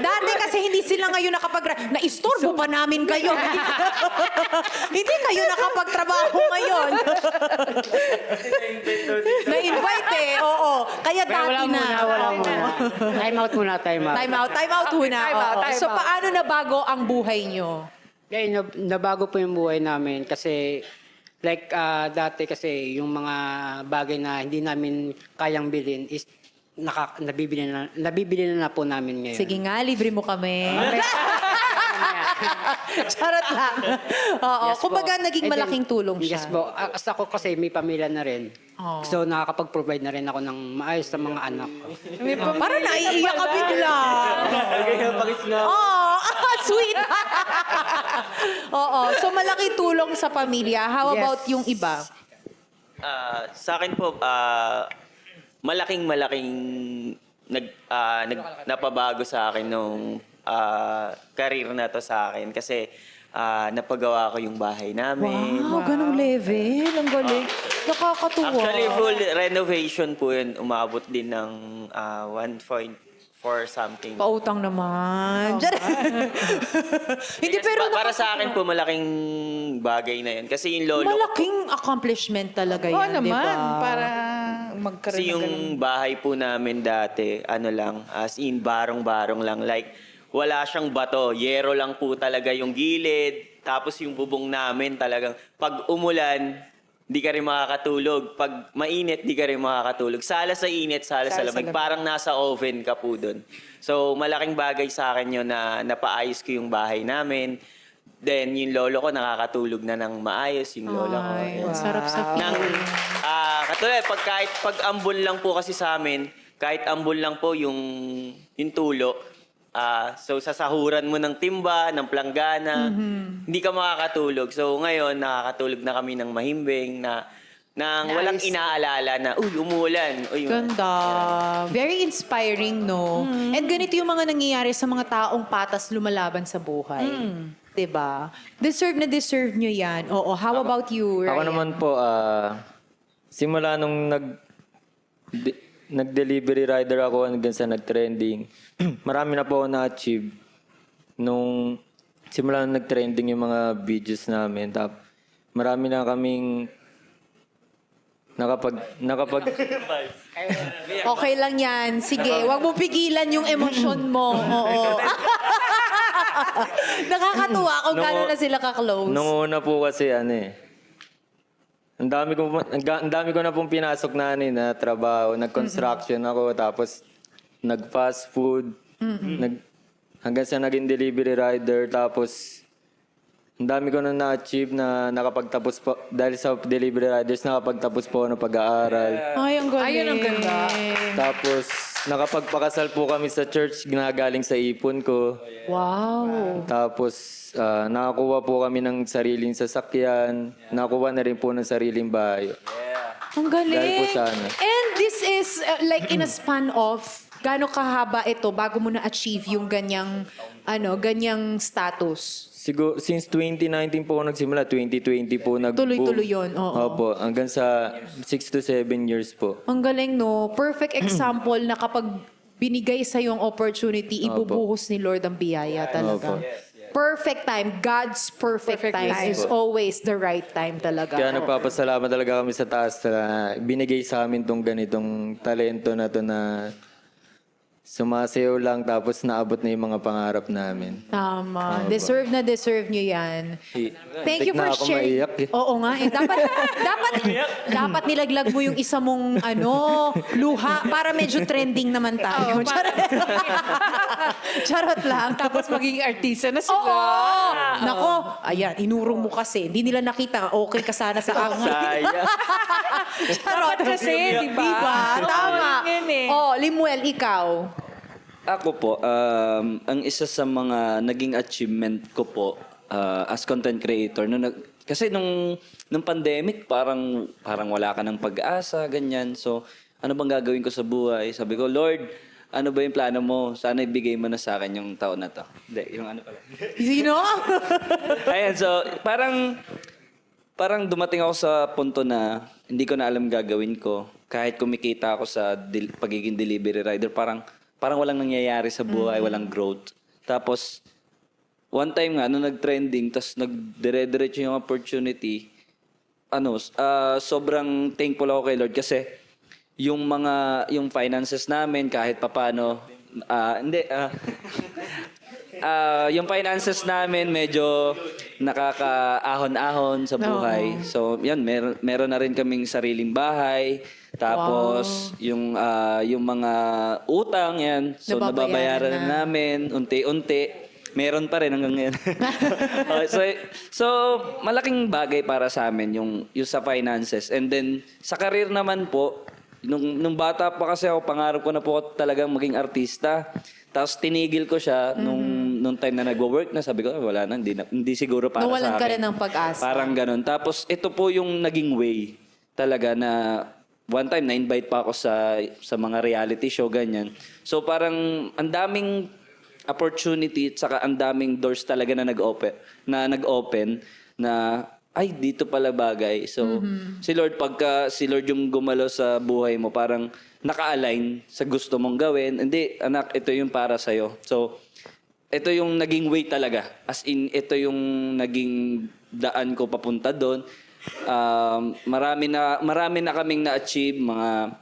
Dati kasi hindi sila ngayon na-istorbo pa namin kayo. Hindi kayo nakapagtrabaho ngayon. Na-invite eh, oo. Kaya
Wala
dati na.
wala muna. Time out muna, time out.
Time out muna.
Time out,
Oo.
time
So
out.
paano nabago ang buhay nyo?
Kaya nabago po yung buhay namin kasi like dati kasi yung mga bagay na hindi namin kayang bilhin is nabibili na po namin ngayon.
Sige nga, libre mo kami. Charot lang. Oo.
Yes po.
Kumbaga, naging
And then,
malaking tulong siya.
Yes po. As ako kasi may pamilya na rin.
Oh.
So nakakapag-provide na rin ako ng maayos sa mga anak ko.
Parang naiiyak ka bigla. Oh, sweet. Oo. So, malaki tulong sa pamilya. How
Yes.
about yung iba?
Sa akin po, malaking napabago sa akin nung career na to sa akin kasi napagawa ko yung bahay namin.
Wow, ganong level. Ang galing. Nakakatuwa.
Actually, full renovation po yun. Umabot din ng 1.4 something.
Pautang naman. Hindi,
Yes,
pero
para sa akin po, malaking bagay na yun. Kasi yung lolo ko,
malaking accomplishment talaga
Oo
yan, di
naman,
ba?
para
kasi
magkaroon ng
yung
ganun.
bahay po namin dati, as in, barong-barong lang. Like, wala siyang bato. Yero lang po talaga yung gilid. Tapos yung bubong namin talagang, pag umulan, di ka rin makakatulog. Pag mainit, di ka rin makakatulog. Sala sa init, sala sa lamig. Parang nasa oven ka po dun. So, malaking bagay sa akin yun na napaayos ko yung bahay namin. Then, yung lolo ko nakakatulog na ng maayos. Yung lola ko.
Ay,
Ayan.
ang sarap sa
Nang, katulad, pag ambon lang po kasi sa amin, kahit ambon lang po yung tulo, so sasahuran mo ng timba, ng planggana, hindi ka makakatulog. So ngayon, nakakatulog na kami ng mahimbing na walang inaalala na, uy, umuulan. Uy,
Ganda. Very inspiring, no? And ganito yung mga nangyayari sa mga taong patas lumalaban sa buhay. Diba? Deserve na deserve nyo yan. Oo. How about you, Ryan?
Ako naman po, simula nung nag-delivery rider ako hanggang sa nag-trending, marami na po ako na-achieve. Nung simula nung nag-trending yung mga videos namin, marami na kaming nakapag
Okay lang yan. Sige, wag mo pigilan yung emosyon mo. Oo. Nakakatuwa kung
Nung-
gano'n na sila ka-close.
Nung una po kasi Ang dami ko na pong pinasok na trabaho. Nag-construction ako, tapos nag-fast food. Hanggang sa naging delivery rider. Tapos, ang dami ko na-achieve na nakapagtapos po. Dahil sa delivery riders, nakapagtapos po ako ng pag-aaral.
Ay, ang galing.
Ayun ang ganda.
Tapos, nakapagpakasal po kami sa church na galing sa ipon ko.
Wow.
Tapos, nakakuha po kami ng sariling sasakyan. Nakakuha na rin po ng sariling bahay.
Ang galing.
Dahil po sa ano.
And this is like in a span of gaano kahaba ito bago mo na-achieve yung ganyang status?
Siguro, since 2019 po ako nagsimula, 2020 po nag-boom.
Tuloy-tuloy yun, oo.
Opo, hanggang sa 6 to 7 years po.
Ang galing, no? Perfect example na kapag binigay sa yung opportunity, ibubuhos ni Lord ang biyaya talaga.
Opo.
Perfect time. God's perfect time is always the right time talaga.
Kaya nagpapasalamat talaga kami sa taas na binigay sa amin tong ganitong talento na to na sumasayaw lang tapos naabot na yung mga pangarap namin.
Tama. Deserve nyo yan. Thank you
Tik na
for
ako
sharing.
maiyak eh.
Oo nga. Dapat nilaglag mo yung isa mong luha para medyo trending naman tayo. Charot lang.
Tapos magiging artista na sila.
Oo! Nako, ayan, inurong mo kasi. Hindi nila nakita, okay ka sana sa akin.
Sayang.
Charot.
Dapat kasi, di ba?
Diba? Tama.
Yun eh.
Oh, Limuel, ikaw.
Ako po, ang isa sa mga naging achievement ko po as content creator, kasi nung pandemic, parang wala ka ng pag-asa, ganyan. So, ano bang gagawin ko sa buhay? Sabi ko, Lord, ano ba yung plano mo? Sana ibigay mo na sa akin yung taon na to. Hindi, yung ano pala.
Sino?
Ayan, so parang dumating ako sa punto na hindi ko na alam gagawin ko. Kahit kumikita ako sa pagiging delivery rider, parang walang nangyayari sa buhay, walang growth. Tapos, one time nga, nung nag-trending, tapos nagdire-diretso yung opportunity, sobrang thankful ako kay Lord kasi yung finances namin, kahit papano, yung finances namin medyo nakakaahon-ahon sa buhay. So, yan, meron na rin kaming sariling bahay. Tapos, yung mga utang, yan. So, nababayaran na namin, unti-unti. Meron pa rin hanggang ngayon. Okay, so, malaking bagay para sa amin yung sa finances. And then, sa career naman po, nung bata pa kasi ako, pangarap ko na po talagang maging artista. Tapos tinigil ko siya nung time na nagwo-work na, sabi ko, wala na, hindi siguro para sa akin.
Nawalan ka rin ng pag-asa.
Parang ganun. Tapos ito po yung naging way talaga na one time na-invite pa ako sa mga reality show, ganyan. So parang ang daming opportunity at saka ang daming doors talaga na nag-open na ay, dito pala bagay. So, pagka si Lord yung gumalaw sa buhay mo, parang naka-align sa gusto mong gawin. Hindi, anak, ito yung para sa'yo. So, ito yung naging way talaga. As in, ito yung naging daan ko papunta doon. Marami na kaming na-achieve, mga,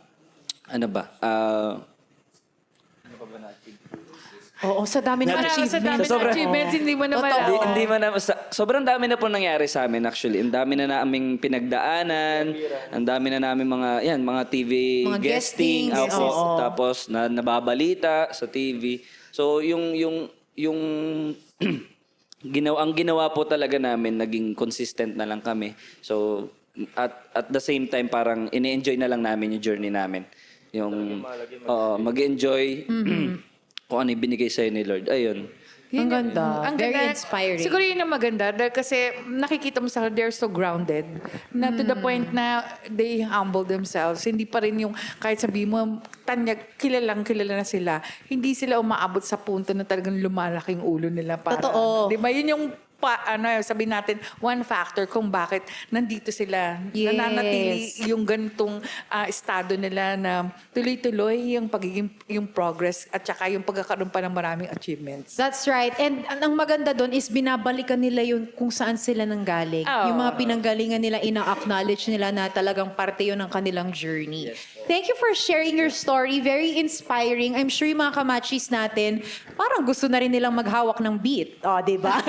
Oo, sa dami ng
Marami sa dami
achievements.
ng achievements, hindi mo naman
Totoo.
Hindi man sobrang dami na po nangyari sa amin actually. Ang dami na naming pinagdaanan, ang dami na namin mga TV
Mga
guesting,
guestings,
opo.
oo.
Tapos nababalita sa TV. So yung ang ginawa po talaga namin, naging consistent na lang kami. So at the same time parang ini-enjoy na lang namin yung journey namin. Yung mag-enjoy kung ano yung binigay sa'yo ni Lord. Ayun.
Ang ganda. Very
ganda.
inspiring.
Siguro yun ang maganda dahil kasi nakikita mo sa they're so grounded na to the point na they humble themselves. Hindi pa rin yung kahit sabihin mo tanyag, kilala na sila. Hindi sila umaabot sa punto na talagang lumalaking ulo nila para.
Totoo.
Di ba? Yun yung sabihin natin, one factor kung bakit nandito sila.
Yes.
Nananatili yung ganitong estado nila na tuloy-tuloy yung progress at saka yung pagkakaroon pa ng maraming achievements.
That's right. And ang maganda doon is binabalikan nila yung kung saan sila nanggaling.
Oo.
Yung mga pinanggalingan nila, ina-acknowledge nila na talagang parte yun ng kanilang journey. Thank you for sharing your story. story, very inspiring. I'm sure yung mga kamachis natin, parang gusto na rin nilang maghawak ng beat. O, di ba?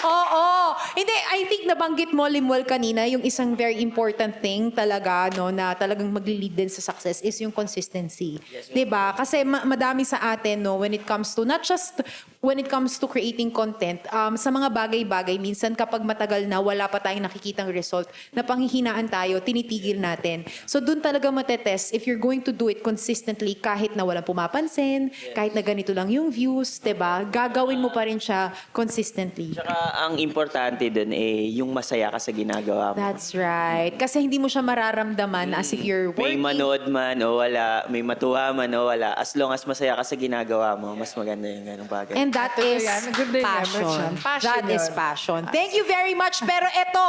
Oo. Hindi, I think nabanggit mo, Limuel, kanina, yung isang very important thing talaga, no, na talagang mag-lead din sa success is yung consistency. Di ba? Kasi madami sa atin, no, when it comes to, not just when it comes to creating content, sa mga bagay-bagay, minsan kapag matagal na, wala pa tayong nakikitang result, na panghihinaan tayo, tinitigil natin. So, dun talaga matetest if you're going to do it consistently kahit na walang pumapansin, kahit na ganito lang yung views, 'di ba? Gagawin mo pa rin siya consistently.
Tsaka ang importante dun yung masaya ka sa ginagawa mo.
That's right. Kasi hindi mo siya mararamdaman as if you're
May
working.
manood man o wala, may matuwa man o wala, as long as masaya ka sa ginagawa mo, mas maganda yung ganung bagay.
And that is
yan. Good day,
passion.
Emerson. Passion
That is
yun.
passion. Thank you very much. Pero eto,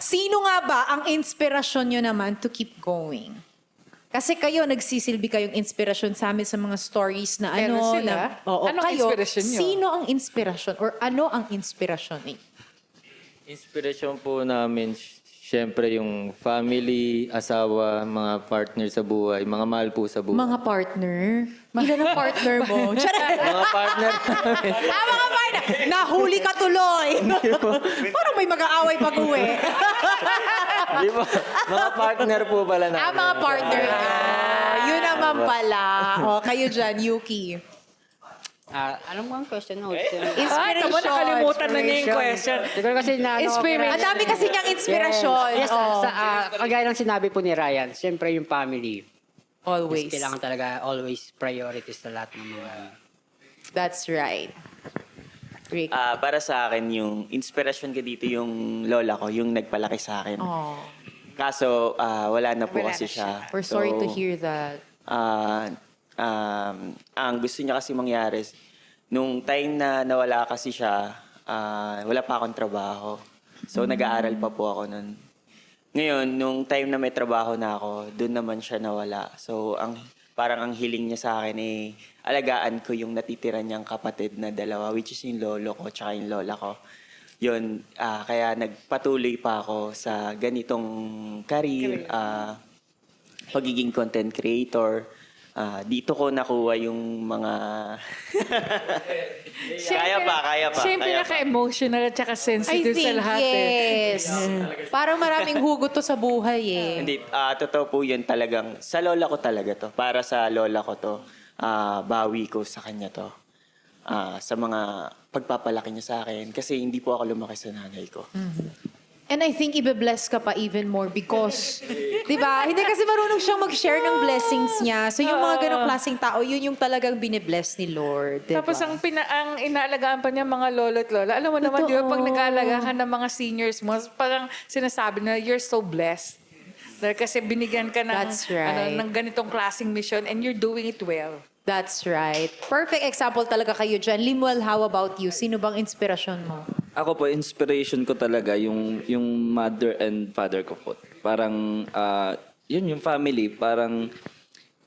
sino nga ba ang inspirasyon nyo naman to keep going? Kasi kayo, nagsisilbi kayong inspirasyon sa amin sa mga stories na
Meron
ano.
sila?
Oo,
Anong
kayo,
inspirasyon nyo?
sino ang inspirasyon or ano ang inspirasyon niyo?
Inspirasyon po namin, syempre yung family, asawa, mga partner sa buhay, mga mahal po sa buhay.
Mga partner? Ilan ang partner mo? Charot!
Mga partner namin.
Mga partner! Nahuli ka tuloy! Parang may mag-aaway pag-uwi.
Di ba? Mga partner po pala namin.
Mga partner. Yun naman pala. O, kayo dyan, Yuki.
Anong mga question? No,
Inspiration.
naman, nakalimutan na niya yung question.
Siguro kasi na...
Inspiration.
Ang dami kasi niyang inspirasyon.
Yes,
Oo.
kagaya ng sinabi po ni Ryan, siyempre yung family.
Always.
Kailangan talaga always priorities sa lahat ng mga...
That's right. Rick.
Para sa akin, yung inspirasyon ko dito yung lola ko, yung nagpalaki sa akin.
Oh,
Kaso, wala na po kasi siya.
we're sorry to
So,
hear that.
ang gusto niya kasi mangyari, nung time na nawala kasi siya, wala pa akong trabaho. So, nag-aaral pa po ako nun. Ngayon, nung time na may trabaho na ako, doon naman siya nawala. So, parang ang hiling niya sa akin alagaan ko yung natitira niyang kapatid na dalawa, which is yung lolo ko tsaka yung lola ko. Yun, kaya nagpatuloy pa ako sa ganitong career, pagiging content creator. Dito ko nakuha yung mga... kaya pa.
Siyempre,
kaya pa.
naka-emotional at saka
I
sensitive sa
think,
lahat.
yes. Parang maraming hugot to sa buhay eh.
Hindi, totoo po yun talagang. Sa lola ko talaga to. Para sa lola ko to, bawi ko sa kanya to. Sa mga pagpapalaki niya sa akin. Kasi hindi po ako lumaki sa nanay ko.
And I think ibe-bless ka pa even more because, di ba? Hindi kasi marunong siyang mag-share ng blessings niya. So yung mga ganong klaseng tao, yun yung talagang binibless ni Lord. Diba?
Tapos ang inaalagaan pa niya mga lolo at lola. Alam mo naman, di ba, pag nag-aalaga ka ng mga seniors mo, parang sinasabi na you're so blessed. Dahil kasi binigyan ka ng,
That's right.
ng ganitong klaseng mission and you're doing it well.
That's right. Perfect example talaga kayo dyan. Limuel, how about you? Sino bang inspirasyon mo?
Ako po, inspiration ko talaga yung mother and father ko po. Parang, yun yung family. Parang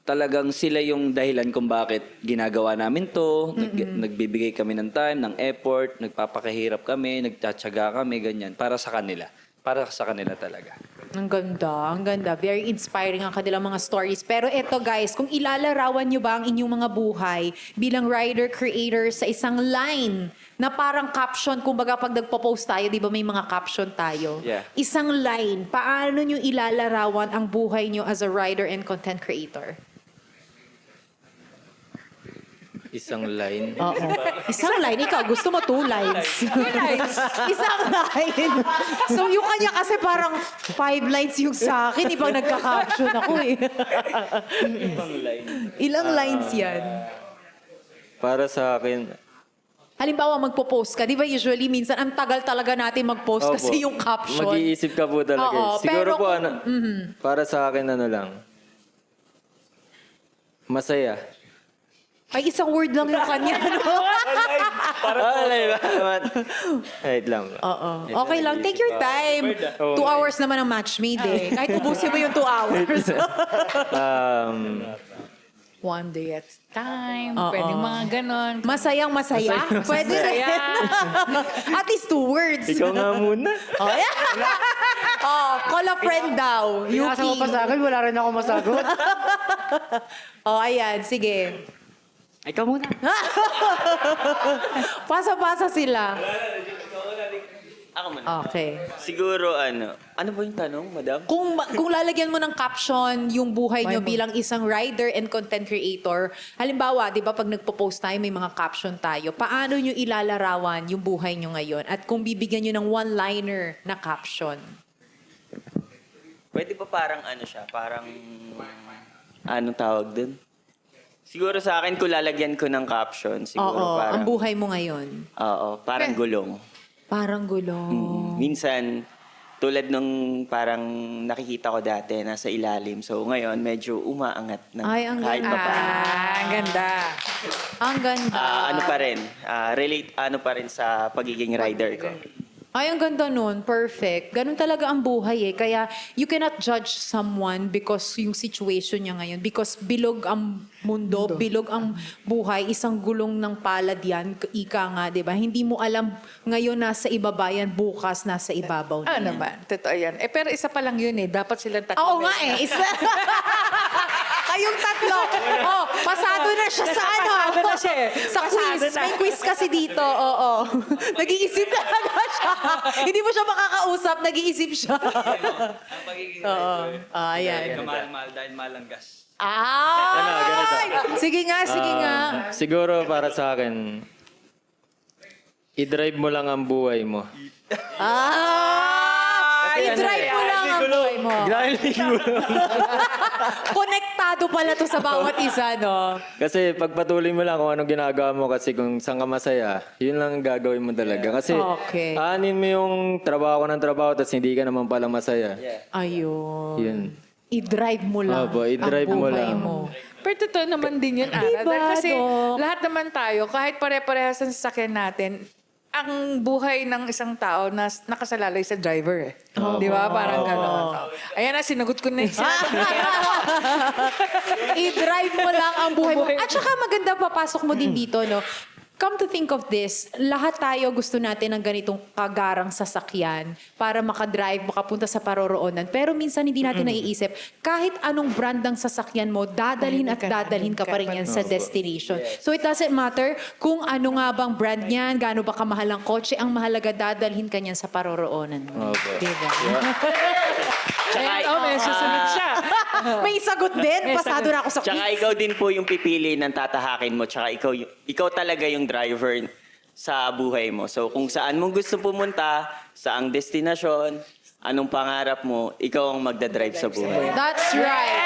talagang sila yung dahilan kung bakit ginagawa namin to. Nagbibigay kami ng time, ng effort, nagpapakahirap kami, nagtsatsaga kami, ganyan. Para sa kanila. Para sa kanila talaga.
Ang ganda, ang ganda. Very inspiring ang kanilang mga stories. Pero eto guys, kung ilalarawan nyo ba ang inyong mga buhay bilang writer-creator sa isang line na parang caption, kumbaga pag nagpo-post tayo, di ba may mga caption tayo?
Yeah.
Isang line, paano nyo ilalarawan ang buhay nyo as a writer and content creator?
Isang line.
Oo. Isang line. Ikaw, gusto mo 2 lines. Isang line. So, yung kanya kasi parang 5 lines yung sa akin. Ibang nagka-caption ako eh. Ilang lines yan?
Para sa akin,
Halimbawa, magpo-post ka. Di ba usually, minsan, ang tagal talaga natin mag-post
opo,
kasi yung caption.
mag-iisip ka po talaga.
Oo,
Siguro
pero
po,
kung-
para sa akin, lang. Masaya.
Ay, isang word lang yung kanya, no?
Wait lang.
Oo. Okay lang. Take your time. 2 hours naman ang match made eh. Kahit ubusin mo yung 2 hours.
One day at a time,
Oo.
pwedeng mga ganon.
Masayang masaya? Pwede rin. At least 2 words.
Ikaw nga muna.
Oh, yeah. Oh, call a friend daw.
Pinasa mo
Yuki.
pa sa akin, wala rin ako masagot.
Oh, ayan, sige.
Ikaw muna.
Pasa-pasa sila.
Ako muna.
Okay.
Siguro ano ba yung tanong, madam?
Kung lalagyan mo ng caption yung buhay nyo bilang isang writer and content creator, halimbawa, di ba pag nagpo-post tayo, may mga caption tayo, paano nyo ilalarawan yung buhay nyo ngayon? At kung bibigyan nyo ng one-liner na caption?
Pwede ba parang parang anong tawag dun? Siguro sa akin, kung lalagyan ko ng caption, siguro
Oo,
parang...
ang buhay mo ngayon.
Oo, parang gulong.
Parang gulong.
Minsan, tulad nung parang nakikita ko dati, nasa ilalim. So ngayon, medyo umaangat ng
Ay, ang
kahit
ganda.
pa paano.
Ang ganda.
Ang ganda.
Ano pa rin, relate pa rin sa pagiging rider ko.
Ay, ang ganda nun. Perfect. Ganun talaga ang buhay eh. Kaya you cannot judge someone because yung situation niya ngayon. Because bilog ang mundo, bilog ang buhay. Isang gulong ng palad yan. Ika nga, di ba? Hindi mo alam ngayon nasa ibaba yan, bukas nasa ibabaw na yan.
Naman, totoo yan. Pero isa pa lang yun eh. Dapat silang tatlo.
Oo nga eh. Kayong tatlo. Oh, pasado na siya sa ano.
Pasado na siya eh.
Sa
Pasado
quiz.
na.
May quiz kasi dito. Oo. Nag-iisip talaga siya. Hindi mo siya makakausap. Nag-iisip siya.
Ang pagiging
Oo. Ayan.
kamahal-mahal dahil malanggas.
Ah! Sige nga, sige nga.
Siguro para sa akin, i-drive mo lang ang buhay mo.
I-drive mo lang ang buhay mo.
Dahil
Konektado pala to sa bawat isa, no?
Kasi pagpatuloy mo lang kung anong ginagawa mo kasi kung saan ka masaya, yun lang ang gagawin mo talaga. Kasi
Okay.
aanin mo yung trabaho ng trabaho tapos hindi ka naman pala masaya.
Ayun.
Yun.
I-drive mo lang
Opo, i-drive
ang
mo
buhay
lang.
mo.
Pero totoo naman din yun, Ara.
Diba,
Dahil kasi
Dok?
lahat naman tayo, kahit pare-parehas ang sasakyan natin, ang buhay ng isang tao na nakasalalay sa driver eh. Di ba? Parang gano'n. Ayan na, sinagot ko na yung
I-drive mo lang ang buhay mo. At saka maganda papasok mo din dito, no? Come to think of this, lahat tayo gusto natin ng ganitong kagarang sasakyan para makadrive, makapunta sa paroroonan. Pero minsan hindi natin naiisip, kahit anong brand ng sasakyan mo, dadalhin at dadalhin ka pa rin yan sa destination. So it doesn't matter kung ano nga bang brand niyan, gaano ba kamahal ang kotse, ang mahalaga dadalhin ka niyan sa paroroonan mo.
Opo.
Diba?
may susunod siya.
May sagot din. Pasado na ako sa
Tsaka
quiz.
ikaw din po yung pipili ng tatahakin mo. Tsaka ikaw talaga yung driver sa buhay mo. So kung saan mo gusto pumunta, saang destinasyon, anong pangarap mo, ikaw ang magdadrive sa buhay.
That's right.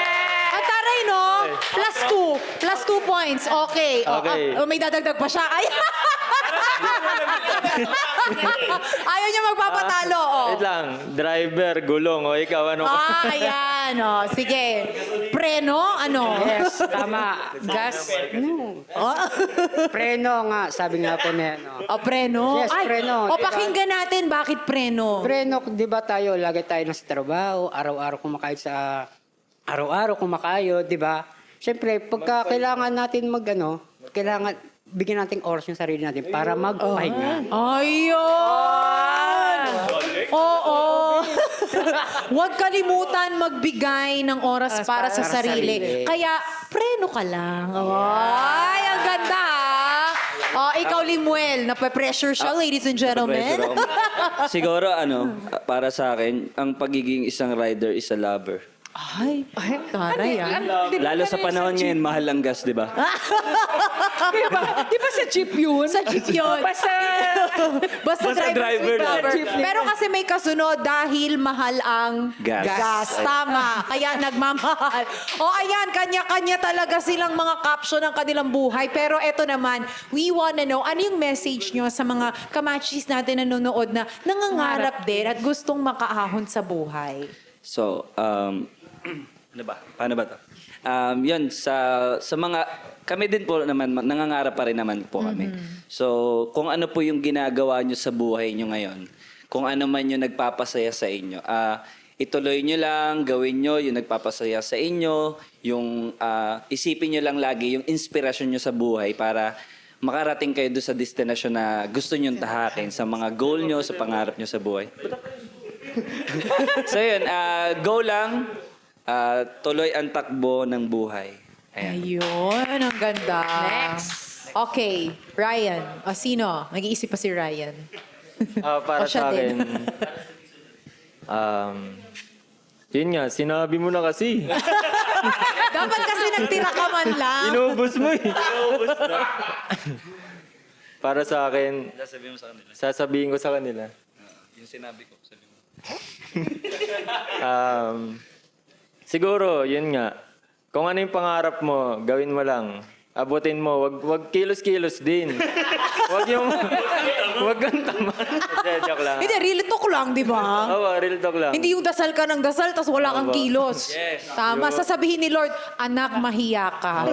At taray, no? Plus 2. Plus 2 points. Okay.
Okay.
May dadagdag pa siya. Ay! Ayaw niya magpapatalo. Oh.
Wait lang, driver, gulong, o ikaw, ano?
Ayan. Oh. Sige. Preno, ano?
Yes, tama.
Gas.
No.
Oh.
Preno nga, sabi nga po na ano.
Oh, preno?
Yes,
Ay,
preno.
O,
Diba?
pakinggan natin bakit preno.
Preno, di ba tayo, lagi tayo nasa trabaho, araw-araw kumakain sa... Araw-araw kumakayo, di ba? Siyempre, pagka kailangan natin kailangan bigyan natin oras yung sarili natin para magpahinga.
Ayun! Oo. Huwag kalimutan magbigay ng oras para sa sarili. Kaya, preno ka lang. Ay, ang ganda ah. Oh, ikaw, Limuel, nape-pressure siya, ladies and gentlemen.
Pressure ako. Siguro para sa akin, ang pagiging isang rider is a lover.
Ay, taray ah.
Lalo sa panahon ngayon, mahal ang gas, di ba?
Di ba sa jeep yun?
Sa jeep yun.
Basta
Basta
Basta driver
driver.
lang.
Pero kasi may kasunod dahil mahal ang
Gas.
Tama. Kaya nagmamahal. O ayan, kanya-kanya talaga silang mga caption ng kanilang buhay. Pero eto naman, we wanna know, ano yung message nyo sa mga kamachis natin na nanonood na nangangarap din at gustong makaahon sa buhay?
So, ano ba? Paano ba to? Yun, sa mga, kami din po naman, nangangarap pa rin naman po kami. So, kung ano po yung ginagawa nyo sa buhay nyo ngayon, kung ano man yung nagpapasaya sa inyo, ituloy nyo lang, gawin nyo yung nagpapasaya sa inyo, yung isipin nyo lang lagi yung inspirasyon nyo sa buhay para makarating kayo doon sa destinasyon na gusto nyo tahakin, sa mga goal nyo, sa pangarap nyo sa buhay. So yun, go lang, tuloy ang takbo ng buhay. Ayan.
Ayun, ang ganda. Next. Okay, Ryan. O sino? Nag-iisip pa si Ryan.
Para
O, siya
sa akin,
din.
yun nga, sinabi mo na kasi.
Dapat kasi nagtira ka man lang.
Inubos mo eh. Para sa akin,
Sasabihin mo sa kanila.
sasabihin ko sa kanila.
Yung sinabi ko, sabi mo.
Siguro, yun nga. Kung ano yung pangarap mo, gawin mo lang. Abutin mo. Wag kilos-kilos din. Wag kang tama. Joke lang.
Hindi, real talk lang, di ba?
Oo, real talk lang.
Hindi yung dasal ka ng dasal, tapos wala kang
Opo.
kilos. Tama, sasabihin ni Lord, anak, mahiya ka.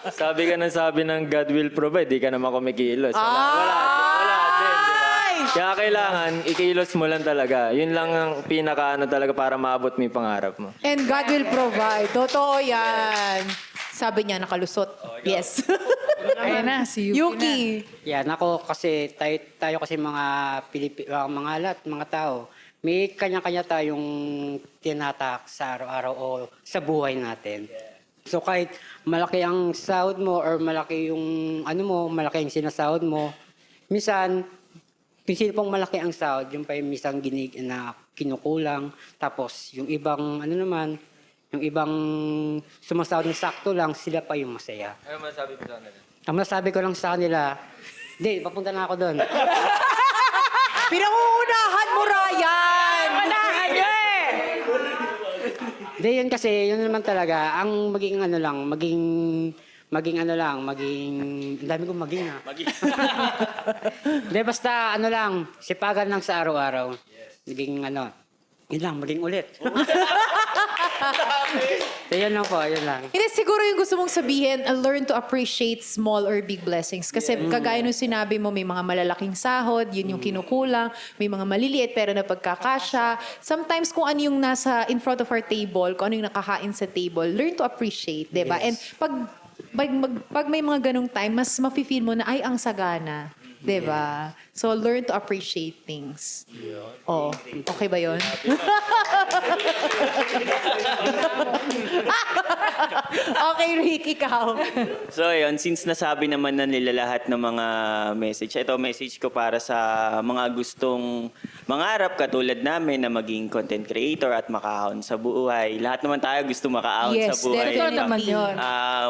Sabi ka ng God will provide, di ka naman kumikilos. Wala din, di ba?
Ay!
Kaya kailangan, ikilos mo lang talaga. Yun lang ang pinaka talaga para maabot mo yung pangarap mo.
And God will provide. Totoo yan. Sabi niya, nakalusot. Yes.
Ayan na, si Yuki, na.
Yuki.
Yan, ako kasi, tayo kasi mga mga lahat, mga tao, may kanya-kanya tayong tinatak sa araw-araw o sa buhay natin. So kahit malaki ang sahod mo or malaki yung malaki ang sinasahod mo, minsan, sino pong malaki ang sahod, yung pa yung minsan na kinukulang, tapos yung ibang yung ibang sumasahod ng sakto lang, sila pa yung masaya.
Ano masabi mo sa kanila?
Ang masabi ko lang sa kanila, hindi, papunta na ako doon.
Pinangungunahan mo, Ryan!
Manahan nyo eh!
Hindi, yun kasi, yun naman talaga, ang maging ang dami kong maging ha. Hindi, basta sipagan lang sa araw-araw. Maging yun lang, maging ulit. So, yun lang po, yun lang.
Hindi, siguro yung gusto mong sabihin, learn to appreciate small or big blessings. Kasi kagaya nung sinabi mo, may mga malalaking sahod, yun yung kinukulang, may mga maliliit pero na pagkakasya. Sometimes kung ano yung nasa in front of our table, kung ano yung nakakain sa table, learn to appreciate, di ba? And pag may mga ganong time, mas mafe-feel mo na, ay, ang sagana. Di ba? So, learn to appreciate things. Oh, okay ba yun? Okay, Rick, ikaw.
So ayun, since nasabi naman na nila lahat ng mga message, ito message ko para sa mga gustong mangarap katulad namin na maging content creator at makaahon sa buhay. Lahat naman tayo gusto makaahon sa
Yes,
buhay.
definitely.
naman yun.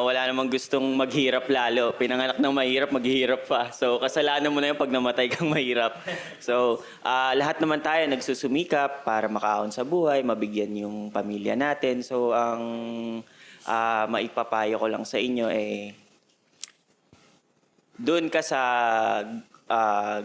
Wala namang gustong maghirap lalo. Pinanganak ng mahirap, maghihirap pa. So kasalanan mo na yun pag namatay kang mahirap. So lahat naman tayo nagsusumikap para makaahon sa buhay, mabigyan yung pamilya natin. So ang maipapayo ko lang sa inyo doon ka sa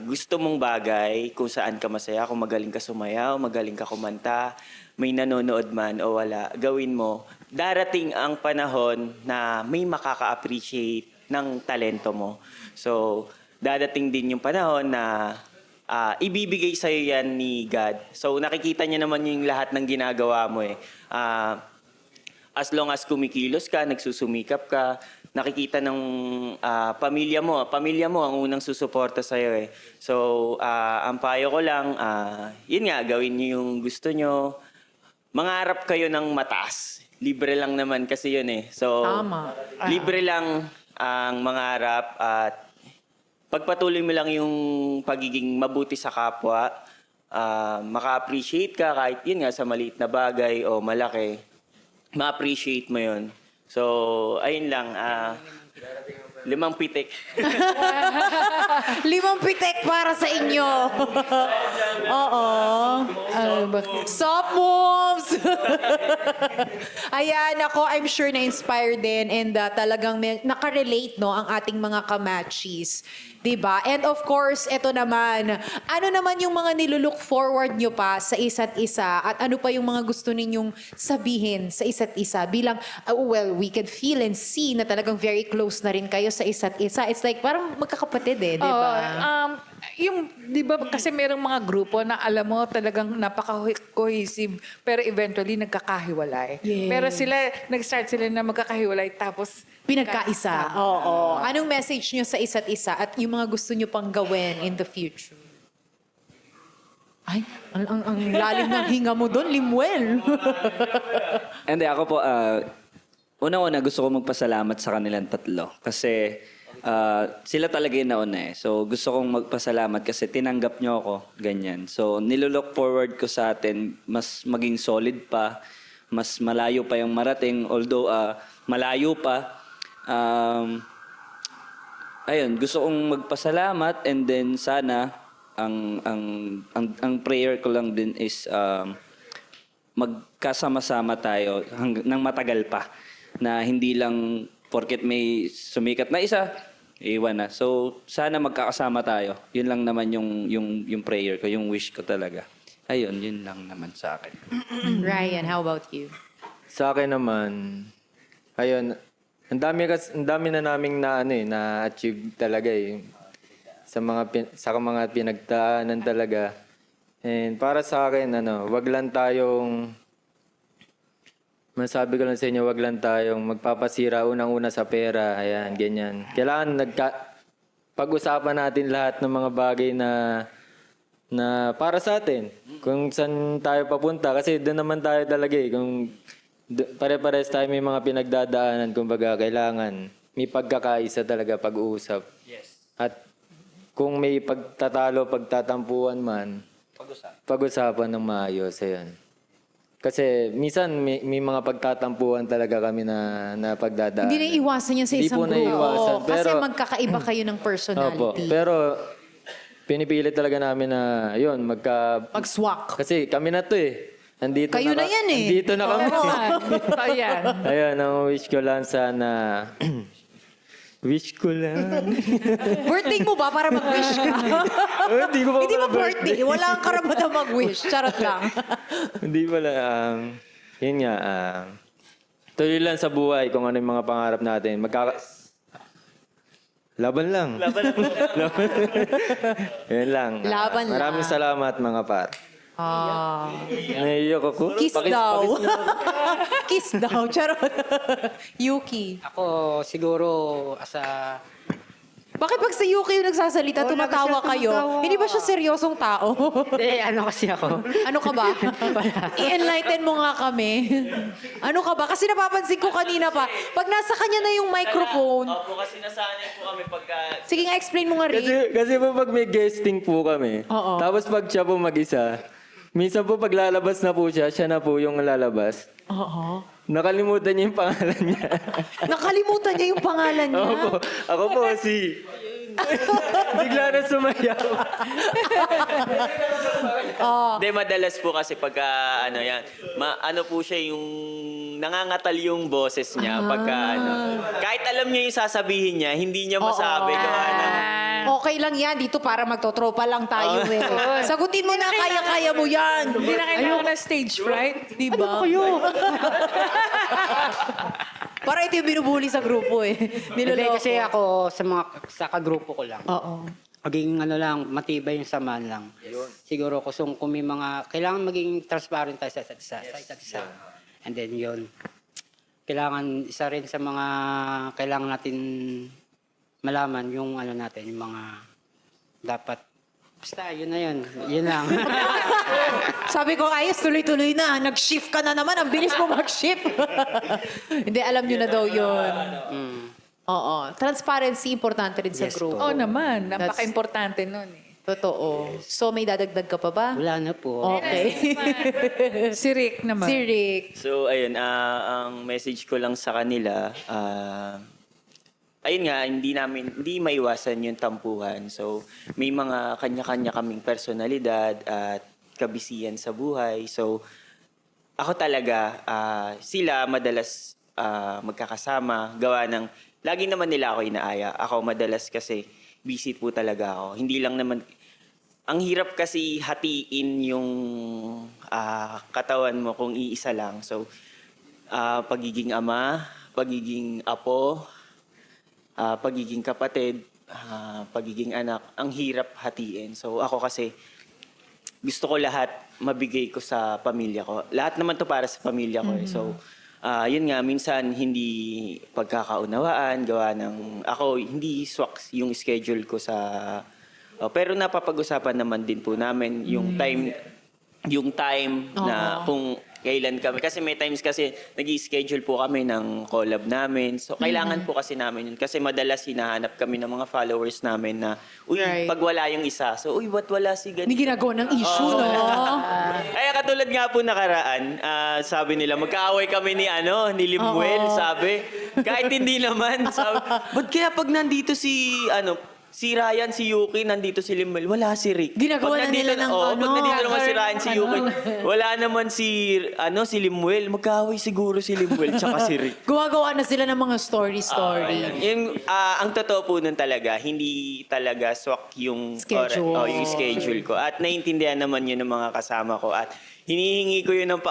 gusto mong bagay, kung saan ka masaya, kung magaling ka sumayaw, magaling ka kumanta, may nanonood man o wala, gawin mo. Darating ang panahon na may makaka-appreciate ng talento mo. So, dadating din yung panahon na ibibigay sa'yo yan ni God. So, nakikita niya naman yung lahat ng ginagawa mo as long as kumikilos ka, nagsusumikap ka, nakikita ng pamilya mo ang unang susuporta sa'yo . So, ang payo ko lang, yun nga, gawin niyo yung gusto nyo. Mangarap kayo ng mataas. Libre lang naman kasi yun . So,
Tama.
libre lang ang mangarap at pagpatuloy mo lang yung pagiging mabuti sa kapwa, maka-appreciate ka kahit yun nga sa maliit na bagay o malaki. Ma-appreciate mo yun. So, ayun lang. 5 pitik.
5 pitek para sa inyo. Oo. Soft moves. Ayan, ako, I'm sure na-inspire din and talagang nakarelate no, ang ating mga kamachis. Diba? And of course, ito naman, ano naman yung mga nilulook forward nyo pa sa isa't isa at ano pa yung mga gusto ninyong sabihin sa isa't isa bilang, we can feel and see na talagang very close na rin kayo sa isa't isa. It's like parang magkakapatid di ba?
Di ba kasi merong mga grupo na alam mo talagang napaka-cohesive pero eventually nagkakahiwalay.
Yes.
Pero nag-start sila na magkakahiwalay tapos
Pinagkaisa. Oo. Anong message nyo sa isa't isa at yung mga gusto nyo pang gawin in the future? Ay, ang lalim ng hinga mo doon, Limuel.
Hindi, ako po, unang-una gusto ko magpasalamat sa kanilang tatlo. Kasi sila talaga yung nauna eh. So gusto kong magpasalamat kasi tinanggap nyo ako, ganyan. So nilolook forward ko sa atin, mas maging solid pa, mas malayo pa yung marating. Although malayo pa, ayun, gusto kong magpasalamat and then sana ang prayer ko lang din is magkasama-sama tayo nang matagal pa na hindi lang porket may sumikat na isa iwan na. So sana magkakasama tayo. Yun lang naman yung prayer ko, yung wish ko talaga. Ayun, yun lang naman sa akin.
Ryan, how about you?
Sa akin naman, ayun, ang dami na naming na-achieve talaga eh. Sa mga pinagdaanan talaga. And para sa akin, wag lang tayong, masabi ko lang sa inyo, wag lang tayong magpapasira unang-una sa pera. Ayan, ganyan. Kailangan pag-usapan natin lahat ng mga bagay na para sa atin. Kung saan tayo papunta. Kasi doon naman tayo talaga eh. Kung pare-pares tayo may mga pinagdadaanan, kumbaga kailangan may pagkakaisa talaga pag-uusap.
Yes.
At kung may pagtatampuan man, pag-usapan ng maayos. Ayan. Kasi minsan may mga pagtatampuan talaga kami na pagdadaanan.
Hindi na iwasan yan sa
Hindi
isang
po
grupo.
naiiwasan,
Kasi
pero-
magkakaiba kayo ng
Opo.
personality.
Pero pinipilit talaga namin na yun,
Mag-swak.
kasi kami na to eh. Andito
Kayo na yan eh.
Andito na kami.
Ayan.
Ayun, ang wish ko lang sana... wish ko lang.
Birthday mo ba para mag-wish ka?
Hindi ko pa
Hindi ba
pala
birthday? Wala kang karapatan mag-wish. Charot lang.
Hindi pala. Yun nga. Tuloy lang sa buhay kung ano yung mga pangarap natin. Laban lang. Yun lang.
Laban lang.
Maraming salamat mga par. Naiyak ako.
Kiss daw. Kiss daw. Charot. Yuki.
Ako siguro
Bakit pag sa Yuki yung nagsasalita,
Wala
tumatawa
siya
kayo?
tumatawa.
Hindi ba siya seryosong tao?
ano kasi ako.
Ano ka ba? I-enlighten mo nga kami. Ano ka ba? Kasi napapansin ko kanina pa, pag nasa kanya na yung microphone,
Opo, kasi nasanay po kami pagka...
sige nga, explain mo nga rin.
Kasi po pag may guesting po kami,
Oo.
tapos pag siya po mag-isa, minsan po pag lalabas na po siya na po yung lalabas.
Oo.
Nakalimutan niya yung pangalan niya.
Nakalimutan niya yung pangalan niya.
Opo. Ako po si... Bigla na sumayaw.
Hindi, madalas po kasi pagka ano po siya yung nangangatal yung boses niya pagka kahit alam niya yung sasabihin niya, hindi niya masabi. Gawa ng,
Okay lang yan. Dito para magtotropa lang tayo eh. Sagutin mo na, kaya-kaya mo yan.
Hindi na kailangan ng stage fright.
Di ba? Kayo. Para ito yung binubuli sa grupo eh.
Hindi
Niloloko.
kasi ako sa kagrupo ko lang.
Oo.
Maging matibay yung samahan lang. Siguro kung may mga, kailangan maging transparent tayo sa isa't isa. And then yun, kailangan isa rin sa mga, kailangan natin malaman yung natin, yung mga dapat, basta yun na yun. Yun lang.
Sabi ko, ayos, tuloy-tuloy na. Nag-shift ka na naman. Ang bilis mo mag-shift. Hindi, alam nyo na daw yun. Oo. Transparency, importante rin sa
Yes
group.
Oo naman. Napaka-importante nun eh.
Totoo. So, may dadagdag ka pa ba?
Wala na po.
Okay.
Si Rick naman.
Si Rick.
so, ayun, ang message ko lang sa kanila, ayun nga, hindi maiwasan yung tampuhan. So, may mga kanya-kanya kaming personalidad at kabisihan sa buhay. So, ako talaga, sila madalas magkakasama, gawa ng, lagi naman nila ako inaaya. Ako madalas kasi busy po talaga ako. Hindi lang naman, ang hirap kasi hatiin yung katawan mo kung iisa lang. So, pagiging ama, pagiging apo, pagiging kapatid, pagiging anak, ang hirap hatiin. So ako kasi, gusto ko lahat mabigay ko sa pamilya ko. Lahat naman to para sa pamilya ko. So, yun nga, minsan hindi pagkakaunawaan, gawa ng, ako, hindi swak yung schedule ko sa Pero napapag-usapan naman din po namin yung time na kung kailan kami. Kasi may times kasi nag-i-schedule po kami ng collab namin. So, kailangan po kasi namin yun. Kasi madalas hinahanap kami ng mga followers namin na, uy,
Right.
pag wala yung isa. So, uy, ba't wala si ganito?
Hindi ginagawa ng issue, no?
Kaya katulad nga po nakaraan, sabi nila, magkaaway kami ni Limuel, sabi. Kahit hindi naman, sabi, ba't kaya pag nandito si Ryan, si Yuki, nandito si Limuel, wala si Rick.
Ginagawa na nila ng
pag nandito naman si Ryan, si Yuki, wala naman si Limuel. Magkaaway siguro si Limuel, tsaka si Rick.
Gumagawa na sila ng mga story.
Ang totoo po nun talaga, hindi talaga swak yung
Schedule.
yung schedule ko. At naiintindihan naman yun ng mga kasama ko. At hinihingi ko yun ng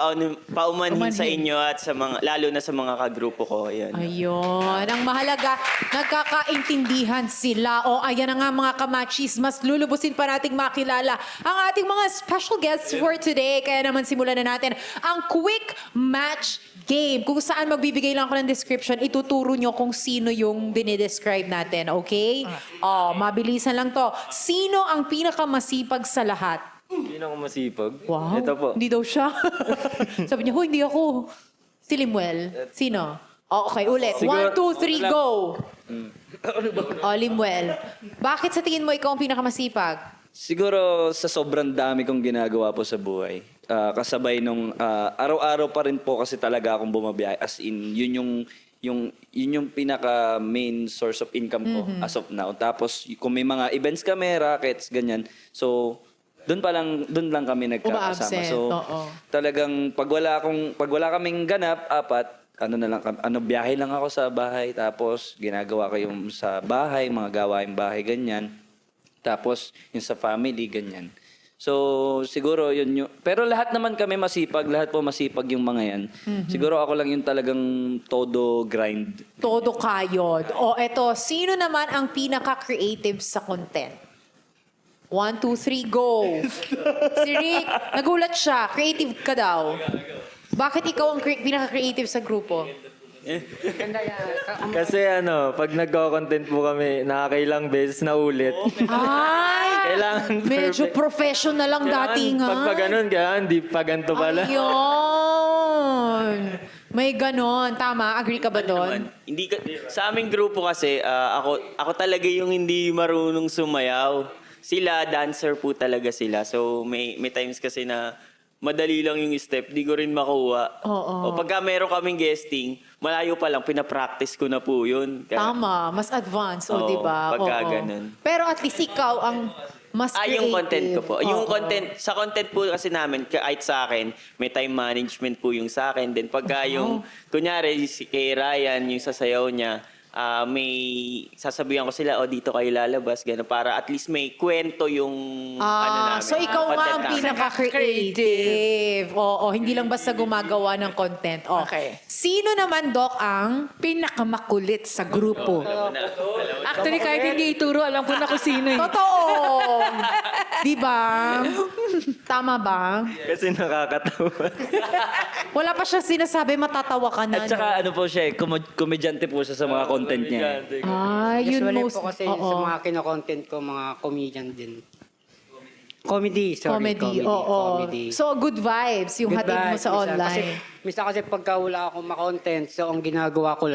paumanhin sa inyo at sa mga, lalo na sa mga kagrupo ko. Ayan.
Ayun. Ang mahalaga, nagkakaintindihan sila. O ayan na nga mga kamachis, mas lulubusin pa nating makilala ang ating mga special guests for today. Kaya naman simulan na natin ang quick match game. Kung saan magbibigay lang ako ng description, ituturo nyo kung sino yung dinidescribe natin. Okay? Mabilisan lang to. Sino ang pinakamasipag sa lahat?
Hindi na ako masipag.
Wow.
Ito po.
Hindi daw siya. Sabi niya, hindi ako. Si Limuel. Sino? Okay, ulit.
Siguro-
1, 2, 3, go! Limuel. Bakit sa tingin mo ikaw ang pinakamasipag?
Siguro sa sobrang dami kong ginagawa po sa buhay. Kasabay nung araw-araw pa rin po kasi talaga akong bumabiyahe. As in, yun yung pinaka main source of income ko as of now. Tapos kung may mga events kami, rackets, ganyan. So, doon lang kami nagkakasama.
Uma-absent,
So,
oo.
talagang pag wala kaming ganap, biyahe lang ako sa bahay. Tapos ginagawa ko yung sa bahay, mga gawaing bahay, ganyan. Tapos yung sa family, ganyan. So, siguro yun yung... Pero lahat naman kami masipag, lahat po masipag yung mga yan. Siguro ako lang yung talagang todo grind.
Todo kayod. Eto, sino naman ang pinaka-creative sa content? 1, 2, 3, go! Si Rick, nagulat siya. Creative ka daw. Bakit ikaw ang pinaka-creative sa grupo?
Kasi pag nagko-content po kami, nakakailang beses na ulit.
Ay!
Kailangan
Medyo
perfect.
professional ang datingan.
Pag ganun, di pa ganito pala.
Ayun. May ganon. Tama? Agree ka ba doon?
Hindi sa aming grupo kasi, ako talaga yung hindi marunong sumayaw. Sila, dancer po talaga sila. So, may times kasi na madali lang yung step, di ko rin makuha.
Oo.
O pagka meron kaming guesting, malayo pa lang, pinapractice ko na po yun.
Tama. Mas advanced.
Oo,
Di ba?
pagka
Oo.
ganun.
Pero at least ikaw ang mas creative.
Yung content ko po. Yung
Oo.
sa content po kasi namin, kahit sa akin, may time management po yung sa akin. Then pagka yung, kunyari, kay Ryan, yung sasayaw niya, may sasabihan ko sila, dito kayo lalabas, gano'n, para at least may kwento yung namin.
So ikaw nga
content
ang
namin.
pinaka-creative. Oo, hindi lang basta gumagawa ng content.
Okay.
Sino naman, Doc, ang
Pinakamakulit sa grupo. Actually, kahit hindi ituro, alam ko na kung sino eh.
totoo? Di ba? Tama ba?
Kasi nakakatawa.
Wala pa siya sinasabi, matatawa ka na.
At saka po siya, komedyante po siya sa mga content niya.
Yun
Usually
most...
po kasi
oo.
sa mga kino-content ko, mga comedian din. Comedy.
Comedy. So, good vibes yung
Good
hatid mo
vibes,
sa
minsan.
online.
Minsan kasi pagka wala akong makontent, so ang ginagawa ko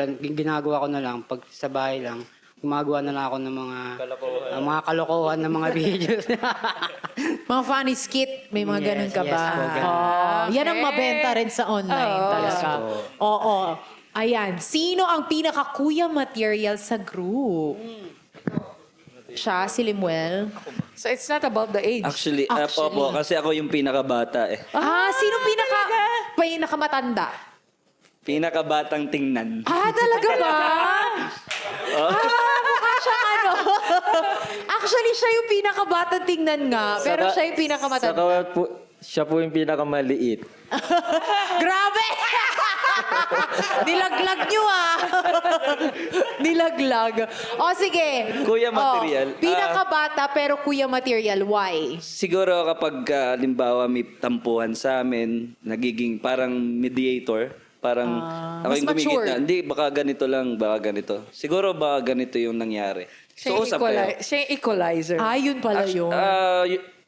na lang, pag sa bahay lang, gumagawa na lang ako ng mga kalokohan ng mga videos.
Mga funny skit, may mga
Yes,
ganun ka
yes
ba?
po, ganun.
Yan ang mabenta rin sa online talaga. Oo. Ayan. Sino ang pinaka-kuya material sa group? Siya, si Limuel.
So it's not about the age.
Actually,
Actually.
opo, kasi ako yung pinakabata eh.
Sino pinakamatanda?
Pinakabatang tingnan.
Talaga ba? Mukha siyang ano. Actually, siya yung pinakabatang tingnan nga. Pero siya yung pinakamatanda.
Siya po yung pinakamaliit.
Grabe! Nilaglag nyo Nilaglag. Sige.
Kuya material.
Pinakabata pero kuya material. Why?
Siguro kapag halimbawa may tampuhan sa amin, nagiging parang mediator. Parang ako
mas
yung
matured.
Hindi, baka ganito lang, baka ganito. Siguro baka ganito yung nangyari.
Siya yung
usap kayo.
siya yung equalizer.
Yun pala yun.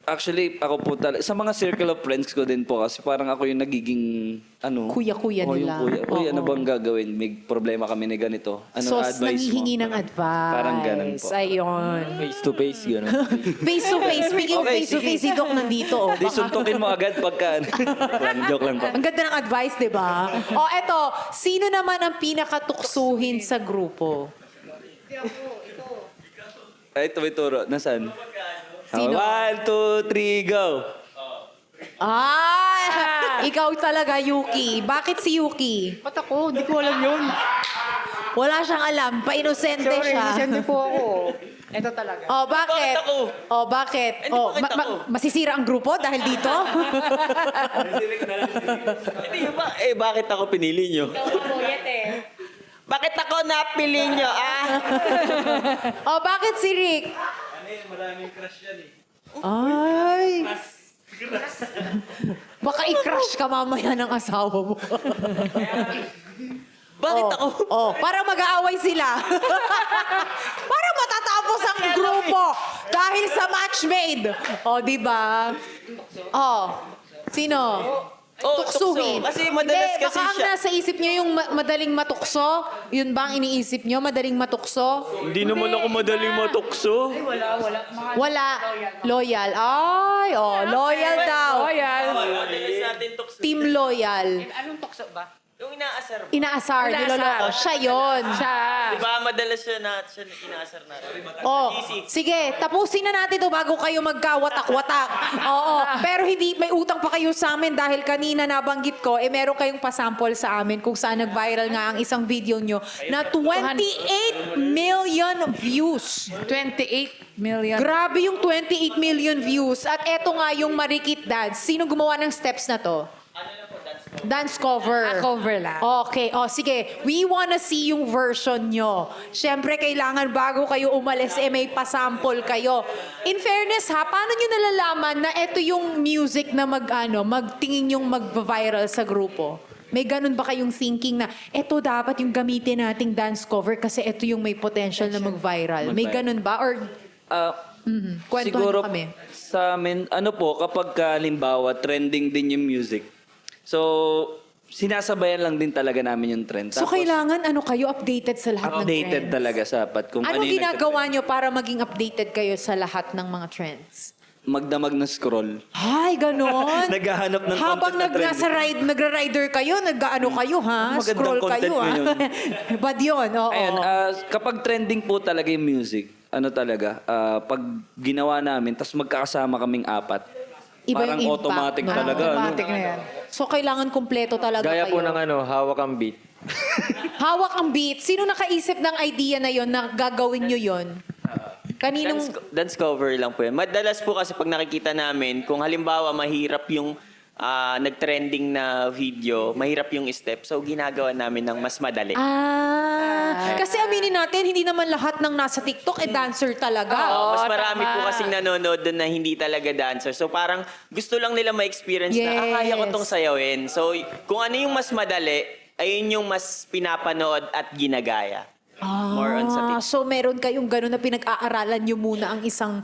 Actually, ako po talaga, sa mga circle of friends ko din po kasi parang ako yung nagiging,
Kuya-kuya
yung
nila.
kuya. Uy, ano
Oo.
bang gagawin? May problema kami ni ganito. Ano
So,
advice mo?
nanghihingi ng advice.
Parang ganun po.
Ayun.
Face to face, gano'n.
Face to face. Speaking of
Okay,
face to face, si Doc nandito. Oh.
Di suntukin mo agad pagka... joke lang po.
Ang ganda ng advice, di ba? Eto, sino naman ang pinakatuksuhin sa grupo?
Ay, ito may turo. Nasaan?
Sino?
1, 2, 3, go!
Ikaw talaga, Yuki. Bakit si Yuki?
Ba't ako? Hindi ko alam yun.
Wala siyang alam. Pa-inosente
Sorry,
siya.
inosente po ako. Ito talaga.
Bakit?
Bakit ako?
Bakit?
Bakit ako?
Masisira ang grupo dahil dito?
Hindi ba? Bakit ako pinili nyo? Bakit ako napili nyo,
Bakit si Rick? Maraming crush yan Ay. Baka i-crush ka mamaya ng asawa mo.
Bakit ako?
Para mag-aaway sila. Para matatapos ang grupo dahil sa match made. Di ba? Sino? Tuksuhin.
Kasi madalas
Hindi,
kasi
baka ang
siya.
nasa isip nyo yung madaling matukso. Yun ba ang iniisip nyo? Madaling matukso?
Hindi naman ako madaling matukso.
Wala. Loyal. Loyal daw.
Loyal.
Madalas natin tukso.
Team loyal.
Anong tukso ba?
Yung inaasar mo.
Inaasar.
Inaasar.
Niloloko. Siya yun.
Siya.
Diba madalas siya inaasar natin.
Sige, tapusin na natin to bago kayo magkawatak-watak. Pero hindi, may utang pa kayo sa amin dahil kanina nabanggit ko, meron kayong pasample sa amin kung saan nag-viral nga ang isang video nyo na 28 million views.
28 million.
Grabe yung 28 million views. At eto nga yung Marikit Dance. Sino gumawa ng steps na to? Dance cover.
Cover lang.
Okay. Sige. We wanna see yung version nyo. Siyempre, kailangan bago kayo umalis, may pasample kayo. In fairness ha, paano nyo nalalaman na ito yung music na magtingin yung mag-viral sa grupo? May ganun ba kayong thinking na ito dapat yung gamitin nating dance cover kasi ito yung may potential na mag-viral? May ganun ba? Or kwentuhan
Siguro
nyo kami.
sa amin, kapag halimbawa, trending din yung music. So, sinasabayan lang din talaga namin yung trend.
So, kailangan kayo updated sa lahat ng
updated
trends?
talaga sapat. Kung
Anong
ano yung
ginagawa nyo para maging updated kayo sa lahat ng mga trends?
magdamag na scroll.
Ay, ganon.
Naghahanap ng
Habang
content na
nasa nagra-rider kayo, nag-ano kayo, ha?
Magandang
Scroll
content
kayo, ha?
mo yun.
Bad yun, oo.
Ayan, kapag trending po talaga yung music, pag ginawa namin, tas magkakasama kaming apat,
Iba
parang
yung impact,
automatic
no?
talaga.
Automatic na yan.
So, kailangan kumpleto talaga
Gaya
kayo.
po ng hawak ang beat.
Hawak ang beat. Sino nakaisip ng idea na yon na gagawin nyo yon? Kaninong...
Dance cover lang po yan. Madalas po kasi pag nakikita namin, kung halimbawa mahirap yung nag-trending na video, mahirap yung step, so ginagawa namin ng mas madali.
Kasi aminin natin, hindi naman lahat ng nasa TikTok dancer talaga.
Mas marami po kasing nanonood doon na hindi talaga dancer. So parang gusto lang nila ma-experience na kaya ko tong sayawin. So kung ano yung mas madali, ayun yung mas pinapanood at ginagaya. More on sa TikTok.
So meron kayong gano'n na pinag-aaralan nyo muna ang isang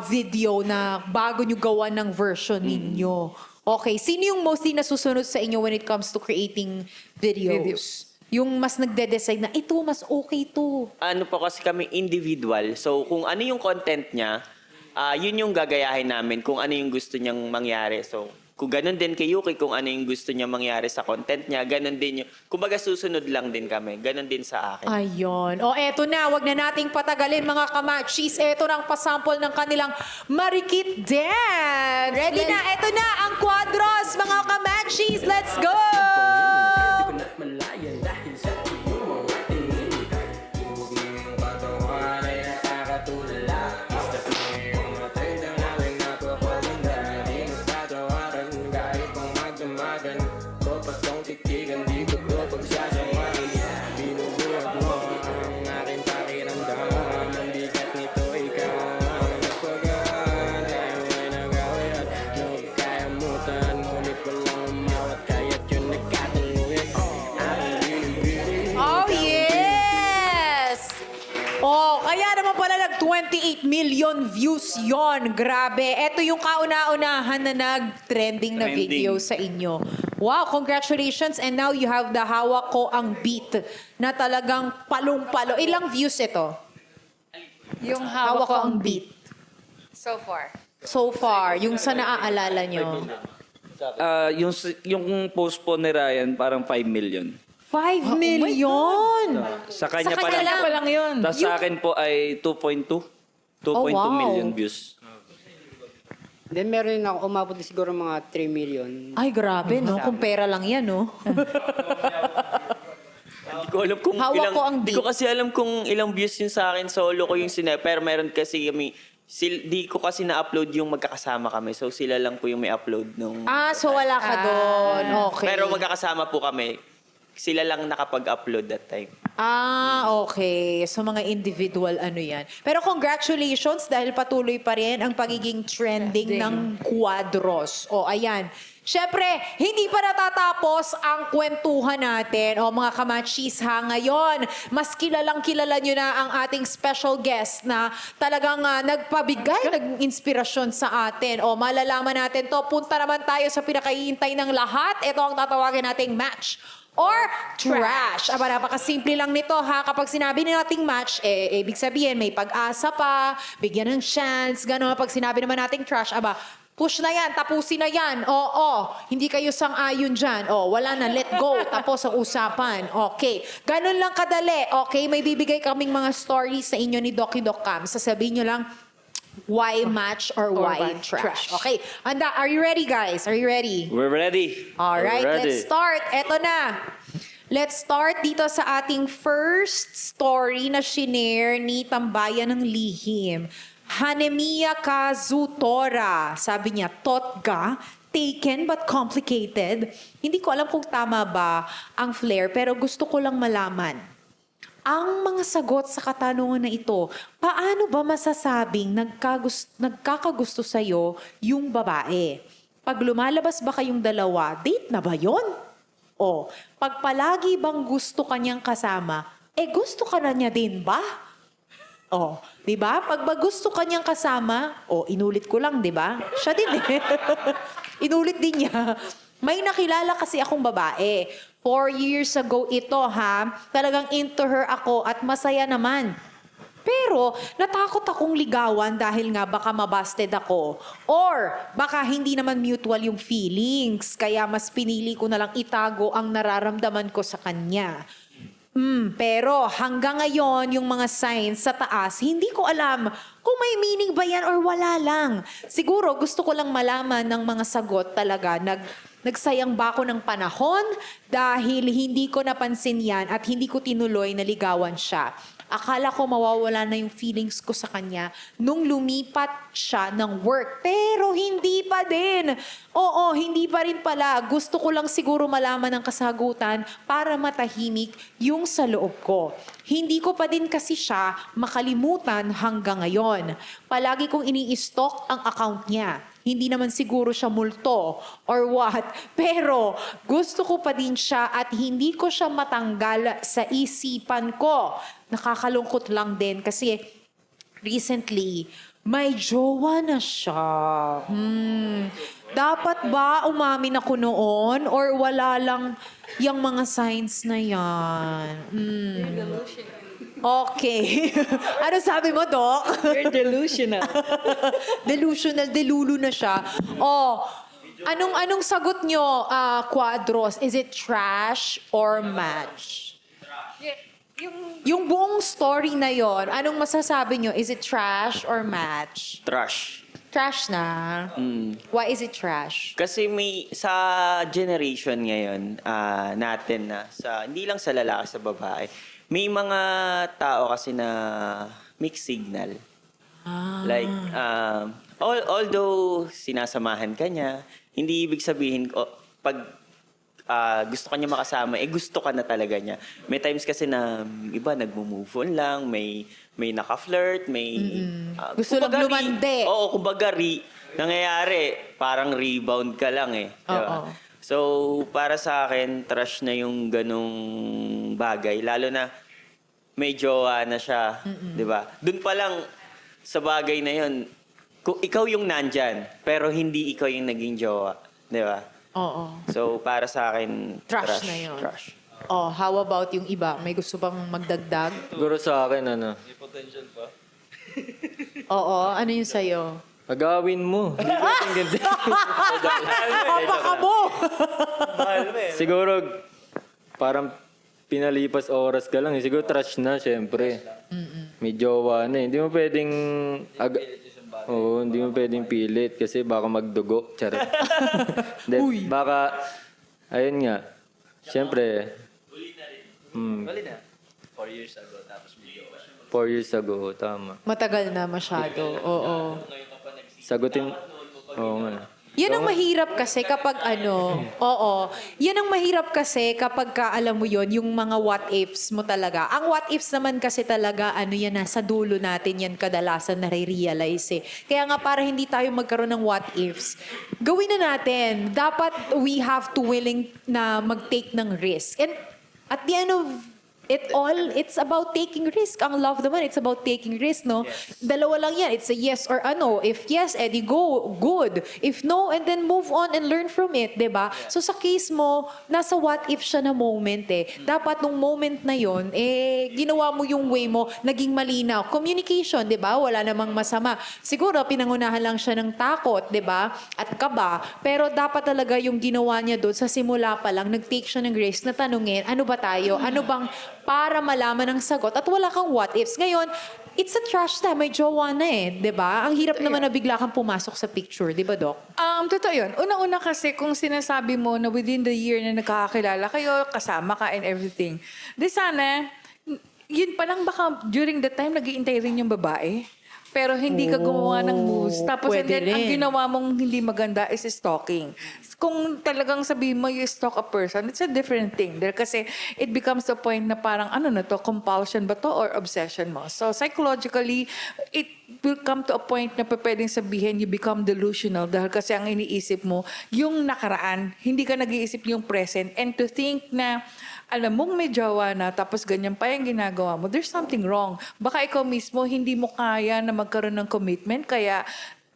video na bago nyo gawa ng version ninyo. Okay, sino yung mostly nasusunod sa inyo when it comes to creating videos? Yung mas nagde-decide na, ito, mas okay to.
Ano po kasi kami individual. So kung ano yung content niya, yun yung gagayahin namin kung ano yung gusto niyang mangyari. So kung ganun din kay Yuki, kung ano yung gusto niya mangyari sa content niya, ganun din yung, kumbaga susunod lang din kami. Ganun din sa akin.
Ayun. Eto na, wag na nating patagalin mga kamachis. Eto na ang pasample ng kanilang Marikit Dance. Ready na? Eto na ang Quadros, mga kamachis. Let's go! million views yon. Grabe. Ito yung kauna-unahan na nag-trending na
Trending.
video sa inyo. Wow, congratulations. And now you have the Hawak Ko Ang Beat na talagang palong-palo. Ilang views ito?
Yung
Hawak Ko Ang Beat.
So far.
So far, yung sa naaalala nyo.
Yung post po ni Ryan, parang 5 million.
5 million!
Sa kanya
Sa
pa
kanya
lang.
Pa lang yun.
Tapos sa akin po ay 2.2. 2.2
Oh, wow.
million views.
Then meron din ako, umabot din siguro mga 3 million.
Ay, grabe, no? Kung pera lang yan, no?
Hindi ko alam kung
Hawak
ilang,
ko ang
di
beat.
ko kasi alam kung ilang views yun sa akin. Solo ko yung pero meron kasi kami, di ko kasi na-upload yung magkakasama kami. So sila lang po yung may upload nung...
Ah, so wala ka doon. Okay.
Pero magkakasama po kami. Sila lang nakapag-upload that time.
Ah, okay. So mga individual ano yan. Pero congratulations dahil patuloy pa rin ang pagiging trending ng Quadros. O ayan. Siyempre, hindi pa natatapos ang kwentuhan natin. O mga kamachis ha, ngayon, mas kilalang kilala nyo na ang ating special guest na talagang nagpabigay ng inspirasyon sa atin. O malalaman natin to. Punta naman tayo sa pinakahihintay ng lahat. Ito ang tatawagin nating match or trash. Aba, napakasimple lang nito ha. Kapag sinabi nating match, ibig sabihin may pag-asa pa, bigyan ng chance, gano'n. Pag sinabi naman nating trash, aba, push na yan, tapusin na yan. Oo, hindi kayo sang-ayon dyan. Wala na, let go. Tapos ang usapan. Okay. Ganun lang kadali. Okay, may bibigay kaming mga stories sa inyo ni Doki Doc Cam. Sasabihin nyo lang, why match or why trash. Okay, handa. Are you ready, guys? Are you ready?
We're ready.
All right,
We're ready.
let's start. Eto na. Let's start dito sa ating first story na shinare ni Tambayan ng Lihim. Hanemiya Kazutora. Sabi niya, Totga, taken but complicated. Hindi ko alam kung tama ba ang flair, pero gusto ko lang malaman. Ang mga sagot sa katanungan na ito, paano ba masasabing nagkakagusto sa'yo yung babae? Pag lumalabas ba kayong dalawa, date na ba yon? O, pag palagi bang gusto kanyang kasama, gusto ka na niya din ba? O, di ba? Pag ba gusto kanyang kasama, inulit ko lang, di ba? Siya din eh. Inulit din niya. May nakilala kasi akong babae. 4 years ago ito ha, talagang into her ako at masaya naman. Pero natakot akong ligawan dahil nga baka mabasted ako. Or baka hindi naman mutual yung feelings. Kaya mas pinili ko na lang itago ang nararamdaman ko sa kanya. Pero hanggang ngayon, yung mga signs sa taas, hindi ko alam kung may meaning ba yan or wala lang. Siguro gusto ko lang malaman ng mga sagot talaga. Nagsayang ba ako ng panahon dahil hindi ko napansin yan at hindi ko tinuloy na ligawan siya. Akala ko mawawala na yung feelings ko sa kanya nung lumipat siya ng work. Pero hindi pa din. Oo, hindi pa rin pala. Gusto ko lang siguro malaman ang kasagutan para matahimik yung sa loob ko. Hindi ko pa din kasi siya makalimutan hanggang ngayon. Palagi kong ini-stalk ang account niya. Hindi naman siguro siya multo or what. Pero gusto ko pa din siya at hindi ko siya matanggal sa isipan ko. Nakakalungkot lang din kasi recently, may jowa na siya. Dapat ba umamin ako noon or wala lang yung mga signs na yan? Okay. Ano sabi mo, Doc?
You're delusional.
Delusional, delulu na siya. Anong sagot nyo, Quadros? Is it trash or match? Yung buong story na yon, anong masasabi nyo? Is it trash or match?
Trash.
Trash na. Why is it trash?
Kasi sa generation ngayon natin hindi lang sa lalaki, sa babae, may mga tao kasi na mixed signal. Like, although sinasamahan ka niya, hindi ibig sabihin, pag gusto ka niya makasama, gusto ka na talaga niya. May times kasi na iba nagmo-move on lang, may naka-flirt, may...
Gusto lang lumande.
Kumbaga nangyayari, parang rebound ka lang diba?
Oo.
So, para sa akin, trash na yung ganong bagay. Lalo na may jowa na siya, di ba? Doon pa lang, sa bagay na yon, kung ikaw yung nandyan, pero hindi ikaw yung naging jowa. Di ba?
Oo.
So, para sa akin,
Trash na yun.
Trash.
Oh, how about yung iba? May gusto bang magdagdag?
Siguro sa akin, ano,
Oo, ano yung sa'yo?
agawin mo. Hindi pwedeng ganito.
Apaka mo!
Siguro, parang pinalipas oras ka lang. Siguro trash na, syempre. May jowa na eh. Hindi mo pwedeng... Oo, hindi mo pwedeng pilit kasi baka magdugo. Charot. Then, baka... Ayun nga. Syempre...
Bali na. 4 years ago, tapos video.
4 years ago, tama.
Matagal na masyado. Oo.
Sagutin... Oo nga.
Yan ang mahirap kasi kapag oo. Yan ang mahirap kasi kapag alam mo yon yung mga what ifs mo talaga. Ang what ifs naman kasi talaga, yan, nasa dulo natin yan kadalasan nare-realize eh. Kaya nga para hindi tayo magkaroon ng what ifs, gawin na natin. Dapat we have to willing na mag-take ng risk. And at the end of it all, it's about taking risk. Ang love naman, it's about taking risk, no? Dalawa lang yan. It's a yes or a no. If yes, edi go, good. If no, and then move on and learn from it, diba? So sa case mo, nasa what if siya na moment eh. Dapat nung moment na yon, ginawa mo yung way mo, naging malinaw. Communication, diba? Wala namang masama. Siguro, pinangunahan lang siya ng takot, diba? At kaba. Pero dapat talaga yung ginawa niya doon, sa simula pa lang, nag-take siya ng risk na tanungin, ano ba tayo? Ano bang para malaman ang sagot at wala kang what ifs. Ngayon, it's a trash na, may jowa na eh, 'di ba? Ang hirap naman na bigla kang pumasok sa picture, 'di ba, Doc?
Totoo yun. Una-una kasi kung sinasabi mo na within the year na nagkakakilala kayo, kasama ka and everything, di sana, yun pa lang baka during the time nag-iintay rin yung babae. Pero hindi ka gumawa ng moves. Tapos and
pwede
then, ang
rin.
ginawa mong hindi maganda is stalking. Kung talagang sabihin mo you stalk a person, it's a different thing. Dahil kasi it becomes the point na parang ano na to, compulsion ba to or obsession mo. So psychologically, it will come to a point na pwedeng sabihin you become delusional dahil kasi ang iniisip mo, yung nakaraan, hindi ka nag-iisip yung present. And to think na alam mong may jowa na tapos ganyan pa yung ginagawa mo, there's something wrong. Baka ikaw mismo hindi mo kaya na magkaroon ng commitment kaya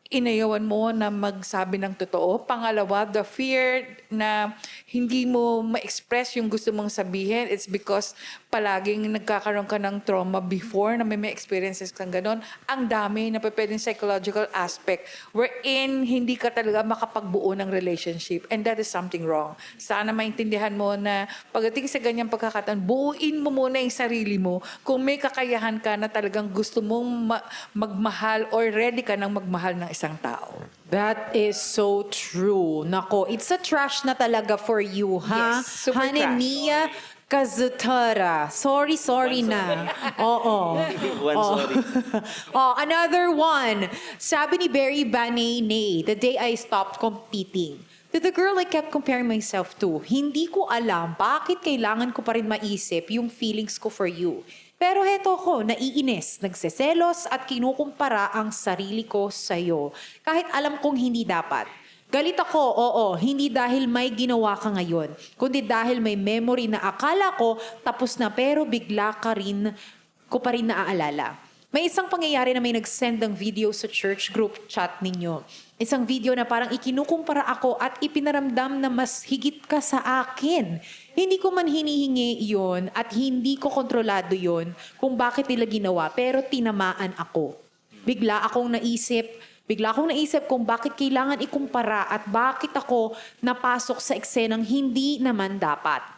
inayawan mo na magsabi ng totoo. Pangalawa, the fear na hindi mo ma-express yung gusto mong sabihin, it's because palaging nagkakaroon ka ng trauma before na may experiences kang ganon. Ang dami na pwedeng psychological aspect wherein hindi ka talaga makapagbuo ng relationship and that is something wrong. Sana maintindihan mo na pagdating sa ganyang pagkakataon, buuin mo muna yung sarili mo kung may kakayahan ka na talagang gusto mong magmahal or ready ka nang magmahal ng isang tao.
That is so true. Nako, it's a trash na talaga for you, ha?
Yes, super
Hanemiya Kazutora. Sorry na. Oo.
One sorry.
Another one. Sabi ni Barry Banane, the day I stopped competing. To the girl I kept comparing myself to, hindi ko alam bakit kailangan ko pa rin maisip yung feelings ko for you. Pero heto ko, naiinis, nagseselos at kinukumpara ang sarili ko sa'yo. Kahit alam kong hindi dapat. Galit ako, oo, hindi dahil may ginawa ka ngayon, kundi dahil may memory na akala ko tapos na pero bigla ko pa rin naaalala. May isang pangyayari na may nag-send ng video sa church group chat ninyo. Isang video na parang ikinukumpara ako at ipinaramdam na mas higit ka sa akin. Hindi ko man hinihingi iyon at hindi ko kontrolado yon kung bakit nila ginawa pero tinamaan ako. Bigla akong naisip kung bakit kailangan ikumpara at bakit ako napasok sa eksenang hindi naman dapat.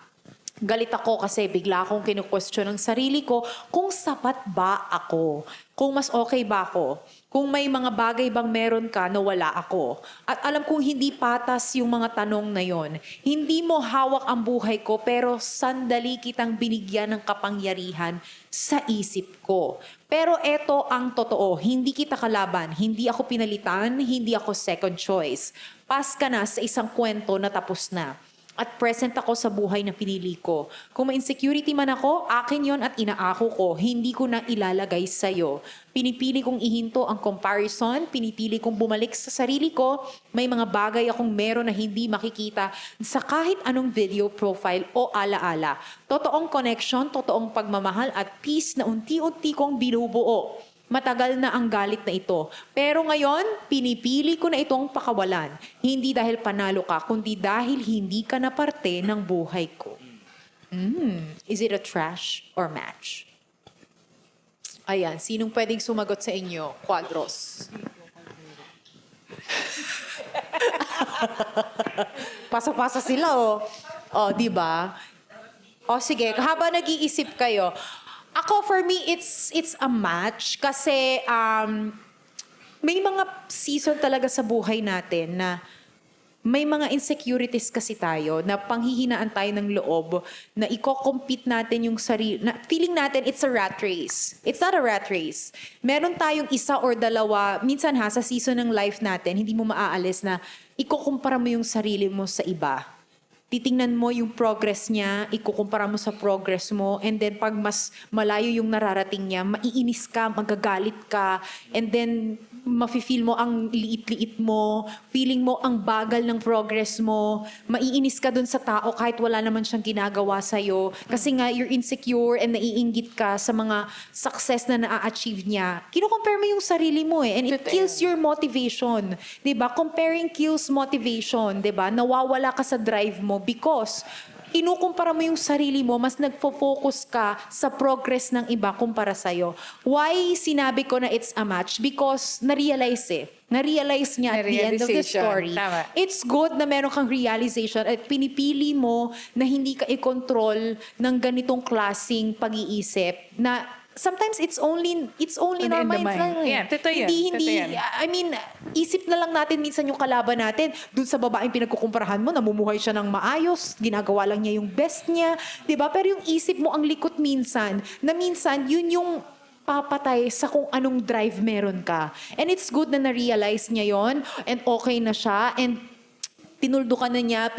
Galit ako kasi bigla akong kinu-question ng sarili ko kung sapat ba ako, kung mas okay ba ako, kung may mga bagay bang meron ka na wala ako. At alam kong hindi patas yung mga tanong na yon. Hindi mo hawak ang buhay ko pero sandali kitang binigyan ng kapangyarihan sa isip ko. Pero eto ang totoo, hindi kita kalaban, hindi ako pinalitan, hindi ako second choice. Pas ka na sa isang kwento na tapos na. At present ako sa buhay na pinili ko. Kung ma-insecurity man ako, akin yon at inaako ko. Hindi ko na ilalagay sa'yo. Pinipili kong ihinto ang comparison. Pinipili kong bumalik sa sarili ko. May mga bagay akong meron na hindi makikita sa kahit anong video profile o alaala. Totoong connection, totoong pagmamahal at peace na unti-unti kong binubuo. Matagal na ang galit na ito. Pero ngayon, pinipili ko na itong pakawalan. Hindi dahil panalo ka, kundi dahil hindi ka na parte ng buhay ko. Is it a trash or match? Ayan, sinong pwedeng sumagot sa inyo? Quadros. Pasa-pasa sila, oh. Oh, di ba? O sige, habang nag-iisip kayo, ako for me, it's a match kasi may mga season talaga sa buhay natin na may mga insecurities kasi tayo na panghihinaan tayo ng loob na i-compete natin yung sarili. Na feeling natin it's a rat race. It's not a rat race. Meron tayong isa or dalawa, minsan sa season ng life natin, hindi mo maaalis na ikukumpara mo yung sarili mo sa iba. Titingnan mo yung progress niya, ikukumpara mo sa progress mo, and then pag mas malayo yung nararating niya, maiinis ka, magagalit ka, and then mafe-feel mo ang liit-liit mo, feeling mo ang bagal ng progress mo, maiinis ka dun sa tao kahit wala naman siyang ginagawa sa'yo. Kasi nga, you're insecure and naiinggit ka sa mga success na na-achieve niya. Kino-compare mo yung sarili mo and it kills your motivation. Diba? Comparing kills motivation. Diba? Nawawala ka sa drive mo because kinukumpara mo yung sarili mo, mas nagfo-focus ka sa progress ng iba kumpara sa'yo. Why sinabi ko na it's a match? Because na-realize niya at the end of the
Realization.
story.
Tama.
It's good na meron kang realization at pinipili mo na hindi ka i-control ng ganitong klaseng pag-iisip na sometimes it's only in our
In the
minds
mind.
lang.
Yeah, totoo yan.
Hindi,
Totoo yan.
I mean, isip na lang natin minsan yung kalaban natin. Dun sa babaeng pinagkukumparahan mo, namumuhay siya ng maayos, ginagawa lang niya yung best niya. 'Di ba? Pero yung isip mo ang likot minsan, na minsan yun yung papatay sa kung anong drive meron ka. And it's good na na-realize niya yon and okay na siya and tinuldukan na niya,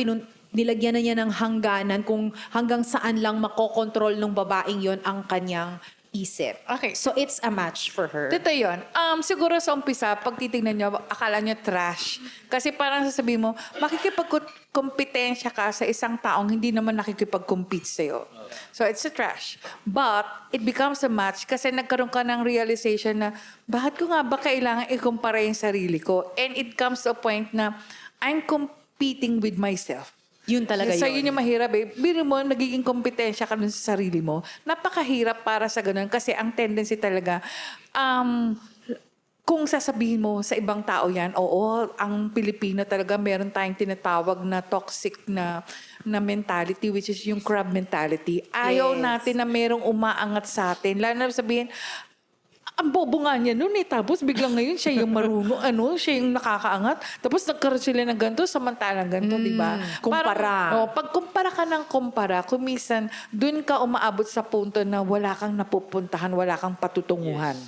nilagyan na niya ng hangganan kung hanggang saan lang makokontrol ng babaeng yon ang kanyang isip.
Okay.
So it's a match for her.
Totoo yun. Siguro sa umpisa, pag titignan nyo, akala nyo trash. Kasi parang sasabihin mo, makikipagkompetensya ka sa isang taong hindi naman nakikipag-compete sa'yo. So it's a trash. But it becomes a match kasi nagkaroon ka ng realization na bakit ko nga ba kailangan ikumpara yung sarili ko? And it comes to a point na I'm competing with myself.
Yun talaga
So,
yun.
yun yung mahirap eh. Biro mo, nagiging kompetensya ka dun sa sarili mo. Napakahirap para sa ganun kasi ang tendency talaga, kung sasabihin mo sa ibang tao yan, oo, ang Pilipino talaga meron tayong tinatawag na toxic na mentality, which is yung crab mentality. Ayaw
Yes.
natin na merong umaangat sa atin. Lalo na sabihin, ang bobo nga niya noon eh. Tapos biglang ngayon siya yung marunong, siya yung nakakaangat. Tapos nagkaroon sila ng ganito, samantalang ganito, di ba?
kumpara.
Pag kumpara ka ng kumpara, kumisan, dun ka umaabot sa punto na wala kang napupuntahan, wala kang patutunguhan.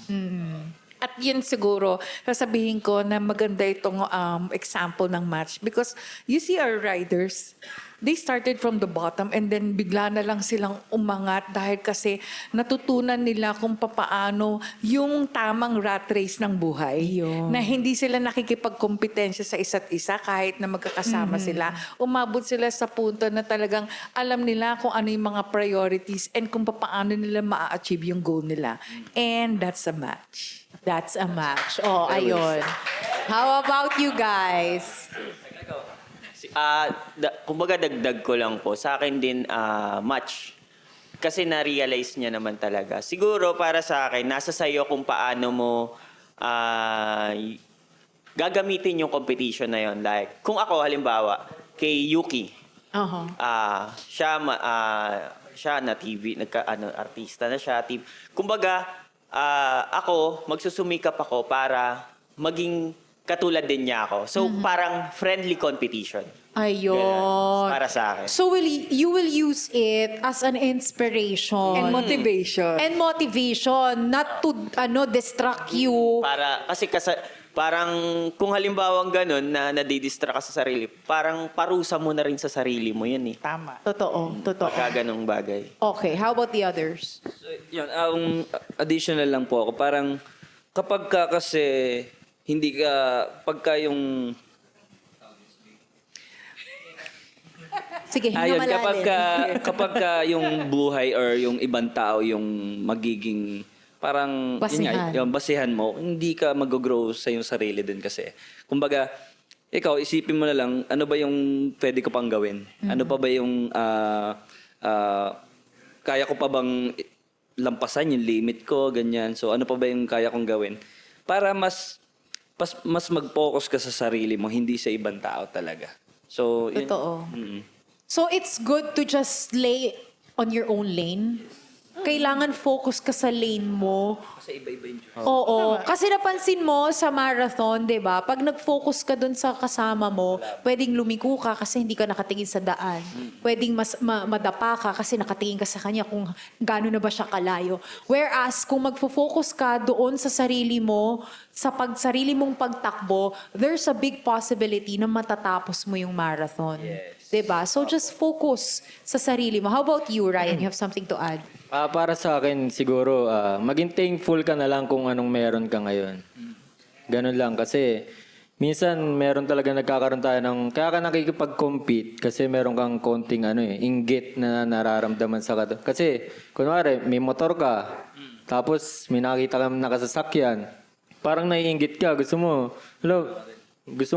At yun siguro, sasabihin ko na maganda itong example ng match. Because you see our riders, they started from the bottom and then bigla na lang silang umangat dahil kasi natutunan nila kung papaano yung tamang rat race ng buhay.
Yun.
Na hindi sila nakikipagkompetensya sa isa't isa kahit na magkakasama sila. Umabot sila sa punto na talagang alam nila kung ano yung mga priorities and kung papaano nila ma-achieve yung goal nila. And that's a match.
That's a match. Oh, ayun. How about you guys?
Kumbaga dagdag ko lang po, sa akin din match. Kasi na-realize niya naman talaga. Siguro para sa akin, nasa sayo kung paano mo gagamitin yung competition na yon. Like, kung ako halimbawa, kay Yuki, siya na TV, artista na siya. Kumbaga, ako, magsusumikap ako para maging katulad din niya ako. So, parang friendly competition.
Ayun.
Ganun, para sa akin.
So you will use it as an inspiration.
And motivation.
And motivation, not to distract you.
Kasi parang kung halimbawang ganun na nadidistract ka sa sarili, parang parusa mo na rin sa sarili mo yan eh.
Tama.
Totoo.
Pagka ganung bagay.
Okay, how about the others?
So, yun, additional lang po ako. Parang kapag ka kasi hindi ka, pagka yung
Sige, hinga
ayun,
malalim.
kapag ka yung buhay or yung ibang tao yung magiging parang
Basihan.
yung basihan mo, hindi ka mag-grow sa yung sarili din kasi. Kumbaga, ikaw, isipin mo na lang, ano ba yung pwede ko pang gawin? Ano pa ba yung kaya ko pa bang lampasan yung limit ko, ganyan. So, ano pa ba yung kaya kong gawin? Para mas mag-focus ka sa sarili mo, hindi sa ibang tao talaga. So, yun.
Totoo.
Mm.
So it's good to just lay on your own lane. Kailangan focus ka sa lane mo.
Kasi iba-iba yung
Oo. Kasi napansin mo sa marathon, di ba? Pag nag-focus ka dun sa kasama mo, pwedeng lumiko ka kasi hindi ka nakatingin sa daan. Pwedeng madapa ka kasi nakatingin ka sa kanya kung gaano na ba siya kalayo. Whereas, kung magfo-focus ka doon sa sarili mo, sa sarili mong pagtakbo, there's a big possibility na matatapos mo yung marathon. Diba? So just focus sa sarili mo. How about you, Ryan? You have something to add?
Para sa akin, siguro, maging thankful ka na lang kung anong meron ka ngayon. Ganun lang. Kasi, minsan, meron talaga nagkakaroon tayo ng... Kaya ka nakikipag-compete kasi meron kang konting inggit na nararamdaman sa Kasi, kunwari, may motor ka, tapos may nakita kang nakasasakyan, parang naiinggit ka. Gusto mo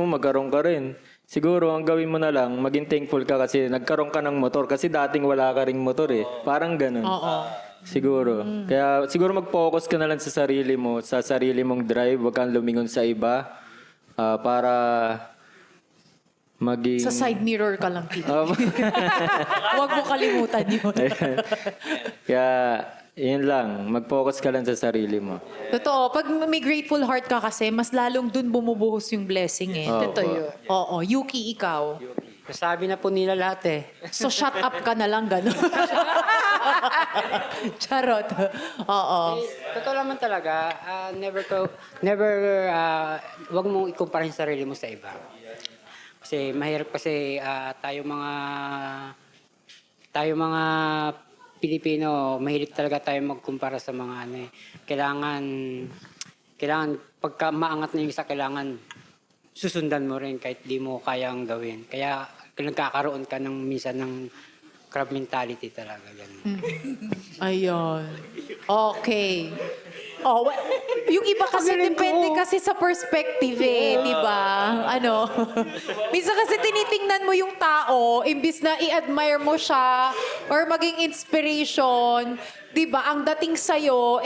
magkaroon ka rin. Siguro, ang gawin mo na lang, maging thankful ka kasi nagkaroon ka ng motor. Kasi dating wala ka ring motor eh. Parang ganun.
Oo.
Siguro. Kaya siguro mag-focus ka na lang sa sarili mo, sa sarili mong drive. Huwag kang lumingon sa iba. Para maging...
Sa side mirror ka lang, Tito.
Um,
Huwag mo kalimutan yun.
Kaya, yun lang. Mag-focus ka lang sa sarili mo.
Totoo. Pag may grateful heart ka kasi, mas lalong dun bumubuhos yung blessing eh.
Oo.
Totoo yun. Oo. Yuki, ikaw.
Sabi na po nila lahat eh.
So, shut up ka na lang, gano'n. Charot. Oo.
Totoo naman talaga, wag mong ikumpara yung sarili mo sa iba. Kasi mahirap kasi tayo mga Pilipino, mahilig talaga tayo magkumpara sa mga Kailangan pagka maangat na yung isa, kailangan susundan mo rin kahit di mo kayang gawin. Kaya nagkakaroon ka minsan ng crab mentality talaga. Ganun.
Ayun. Okay. Oh, yung iba kasi depende kasi sa perspective eh, di ba? Minsan kasi tinitingnan mo yung tao, imbis na i-admire mo siya or maging inspiration, di ba? Ang dating sa'yo,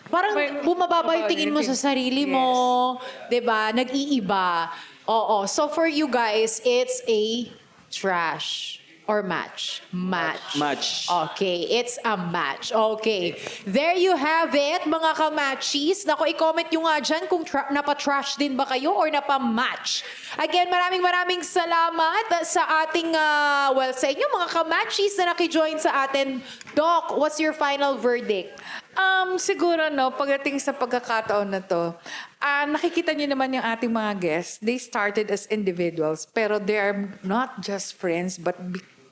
parang bumababa yung tingin mo sa sarili mo, di ba? Nag-iiba. Oo. So for you guys, it's a trash. Or match?
Match.
Okay, it's a match. Okay. There you have it, mga ka-matchies. Naku, i-comment nyo nga dyan kung napa-trash din ba kayo or napa-match. Again, maraming salamat sa ating, sa inyo, mga ka-matchies na nakijoin sa atin. Doc, what's your final verdict?
Siguro, pagdating sa pagkakataon na to, nakikita niyo naman yung ating mga guests. They started as individuals, pero they are not just friends, but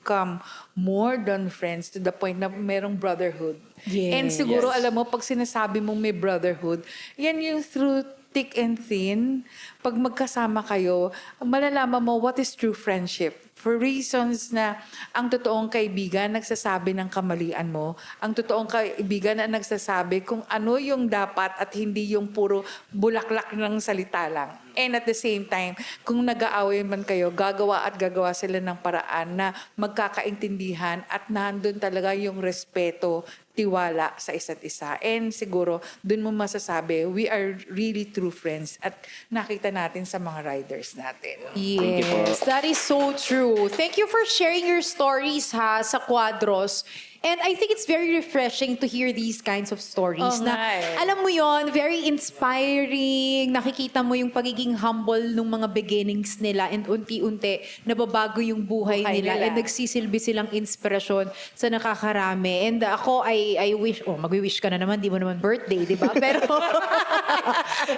become more than friends to the point na merong brotherhood.
Yes.
And siguro, alam mo, pag sinasabi mong may brotherhood, yan yung through thick and thin. Pag magkasama kayo, malalaman mo what is true friendship. For reasons na ang totoong kaibigan nagsasabi ng kamalian mo, ang totoong kaibigan na nagsasabi kung ano yung dapat at hindi yung puro bulaklak ng salita lang. And at the same time, kung nag-aaway man kayo, gagawa sila ng paraan na magkakaintindihan at nandun talaga yung respeto, tiwala sa isa't isa. And siguro, dun mo masasabi, we are really true friends at nakita natin sa mga riders natin.
Yes, that is so true. Thank you for sharing your stories sa Quadros. And I think it's very refreshing to hear these kinds of stories
Oo
na,
nga eh.
alam mo yon, very inspiring. Nakikita mo yung pagiging humble ng mga beginnings nila and unti-unti nababago yung buhay nila and nagsisilbi silang inspirasyon sa nakakarami. And ako, I wish, magwi-wish ka na naman, di mo naman birthday, di ba? Pero,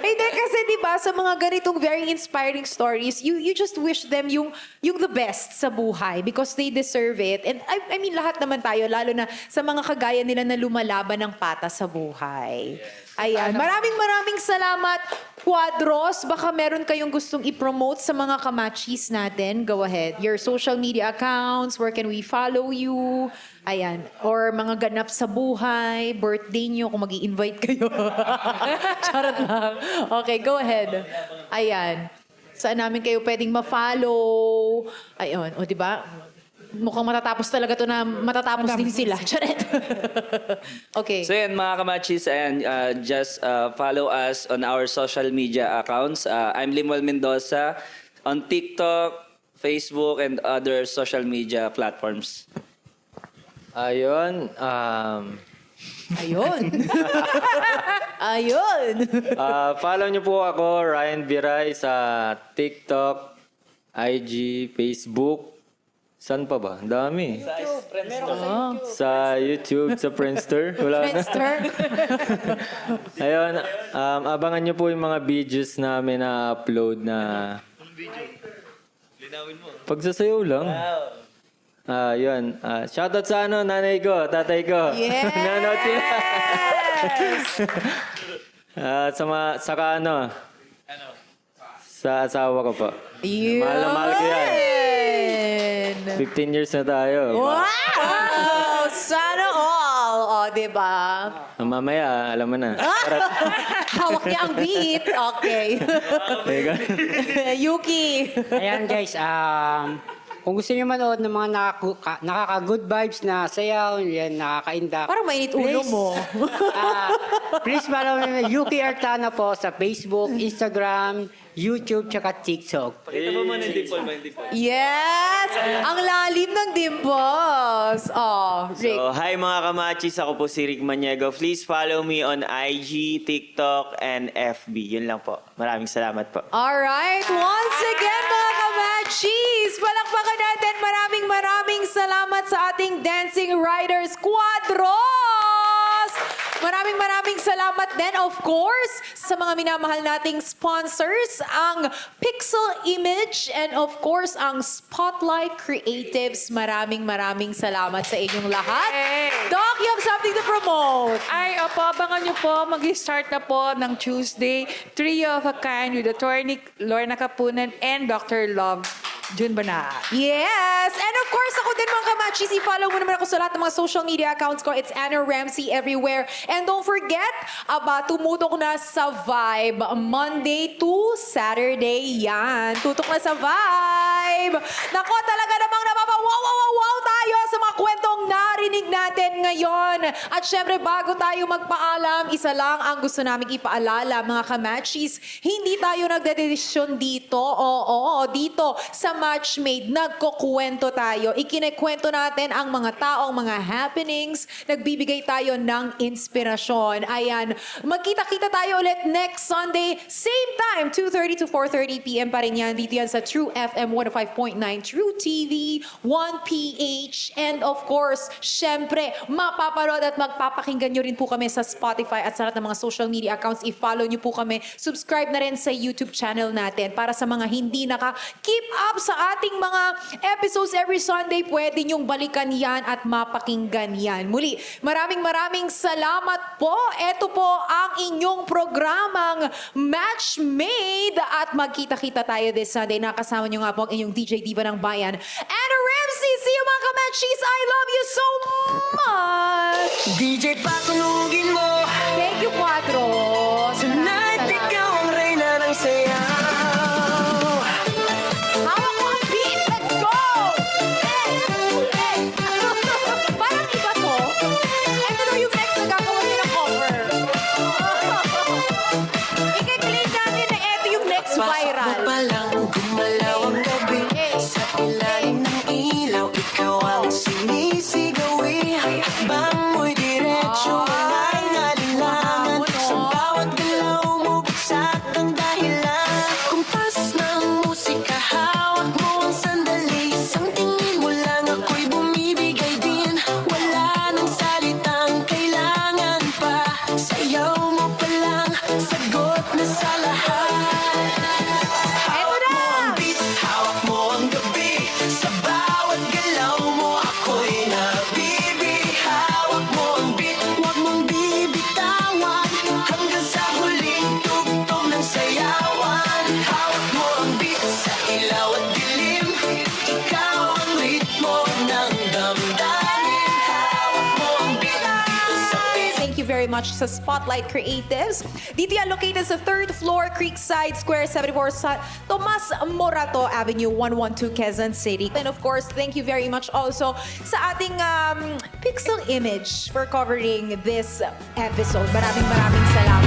hindi kasi di ba, sa mga ganitong very inspiring stories, you just wish them yung the best sa buhay because they deserve it. And I mean, lahat naman tayo, lalo na sa mga kagaya nila na lumalaban ng pata sa buhay. Ayan. Maraming salamat, Quadros. Baka meron kayong gustong i-promote sa mga kamachis natin. Go ahead. Your social media accounts, where can we follow you? Ayan. Or mga ganap sa buhay, birthday nyo, kung mag invite kayo. Charot lang. Okay, go ahead. Ayan. Saan namin kayo pwedeng ma-follow? Ayun. O, di ba? Mukhang matatapos talaga to na matatapos din sila. Charet. Okay.
So yan mga kamachis, ayan, just follow us on our social media accounts. I'm Limuel Mendoza on TikTok, Facebook, and other social media platforms.
Ayun.
Ayun. Ayun.
Follow niyo po ako, Ryan Viray, sa TikTok, IG, Facebook. Saan pa ba? Ang dami. Sa YouTube, sa Friendster. Wala na.
Friendster.
Ayun, abangan niyo po yung mga videos namin na upload na... Pagsasayaw lang. Yun. Shoutout sa nanay ko, tatay ko.
Yes!
Nanonood sila. Saka sa asawa ko po.
Yun.
Mahal na mahal ko yan. 15 years na tayo.
Wow! Sana all. O, diba?
Mamaya, alam mo na.
Hawak niya ang beat. Okay. Yuki.
Ayan guys, kung gusto niyo manood ng mga nakaka-good vibes na sayaw, yan, nakakaindak.
Parang mainit ulo mo.
Please follow me, Yuki Artana po sa Facebook, Instagram, YouTube, tsaka TikTok.
Pakita mo man yung dimple,
Yes! Ang lalim ng dimples. Oh, Rick.
So, hi mga kamachis. Ako po si Rick Maniego. Please follow me on IG, TikTok, and FB. Yun lang po. Maraming salamat po.
Alright, once again mga kamachis, palakpakan natin maraming salamat sa ating Dancing Riders Quadros! Maraming salamat din, of course, sa mga minamahal nating sponsors, ang Pixel Image and of course, ang Spotlight Creatives. Maraming salamat sa inyong lahat.
Hey!
Doc, you have something to promote.
Ay, opo, abangan niyo po. Mag-start na po ng Tuesday. 3 of a Kind with Attorney Lorna Kapunan and Dr. Love Jun Bana.
Yes! And of course, ako din mga kamachis, i-follow mo naman ako sa lahat ng mga social media accounts ko. It's Anna Ramsey everywhere. And don't forget, tumutok na sa Vibe. Monday to Saturday yan. Tutok na sa Vibe. Nako, talaga namang wow tayo sa mga kwentong narinig natin ngayon. At syempre, bago tayo magpaalam, isa lang ang gusto namin ipaalala, mga kamachis. Hindi tayo nagdedesisyon dito. Oo, dito sa Match Made, nagkukwento tayo. Ikinikwento natin ang mga taong, mga happenings. Nagbibigay tayo ng inspirasyon. Ayan, magkita-kita tayo ulit next Sunday. Same time, 2:30 to 4:30 p.m. pa rin yan. Dito yan sa True FM 105.9, True TV, 1PH. And of course, syempre, mapapanood at magpapakinggan nyo rin po kami sa Spotify at sa lahat ng mga social media accounts. I-follow nyo po kami. Subscribe na rin sa YouTube channel natin para sa mga hindi naka-keep up sa ating mga episodes every Sunday. Pwede nyong balikan yan at mapakinggan yan. Muli, maraming salamat po. Ito po ang inyong programang Match Made at magkita-kita tayo this Sunday. Nakasama nyo nga po ang inyong DJ Diva ng Bayan, Anna Ramsey. See you mga kamachis. I love you so much.
DJ patunugin mo
Thank you, Quadros.
Tonight ikaw ang reyna ng sayaw.
Hawak mo ang beat! Let's go! Hey! Parang iba to. Ito na yung next na gagawin niyo ng cover. I-claim natin na ito yung next viral.
Pasok mo pa lang, gumalaw ang gabi. Sa ilalim ng ilaw, ikaw ang sinisigawi. Hakbang mo'y diretso, walang alinlangan. Sa bawat galaw mo, bagsak ang dahilan. Kumpas ng musika, hawak mo ang sandali. Isang tingin mo lang, ako'y bumibigay din. Wala nang salitang kailangan pa. Sayaw mo pa lang, sagot na sa lahat.
Ito na!
Hawak mo
much sa Spotlight Creatives. Dito yan located sa 3rd floor, Creekside Square, 74 sa Tomas Morato Avenue, 112 Quezon City. And of course, thank you very much also sa ating Pixel Image for covering this episode. Maraming salamat.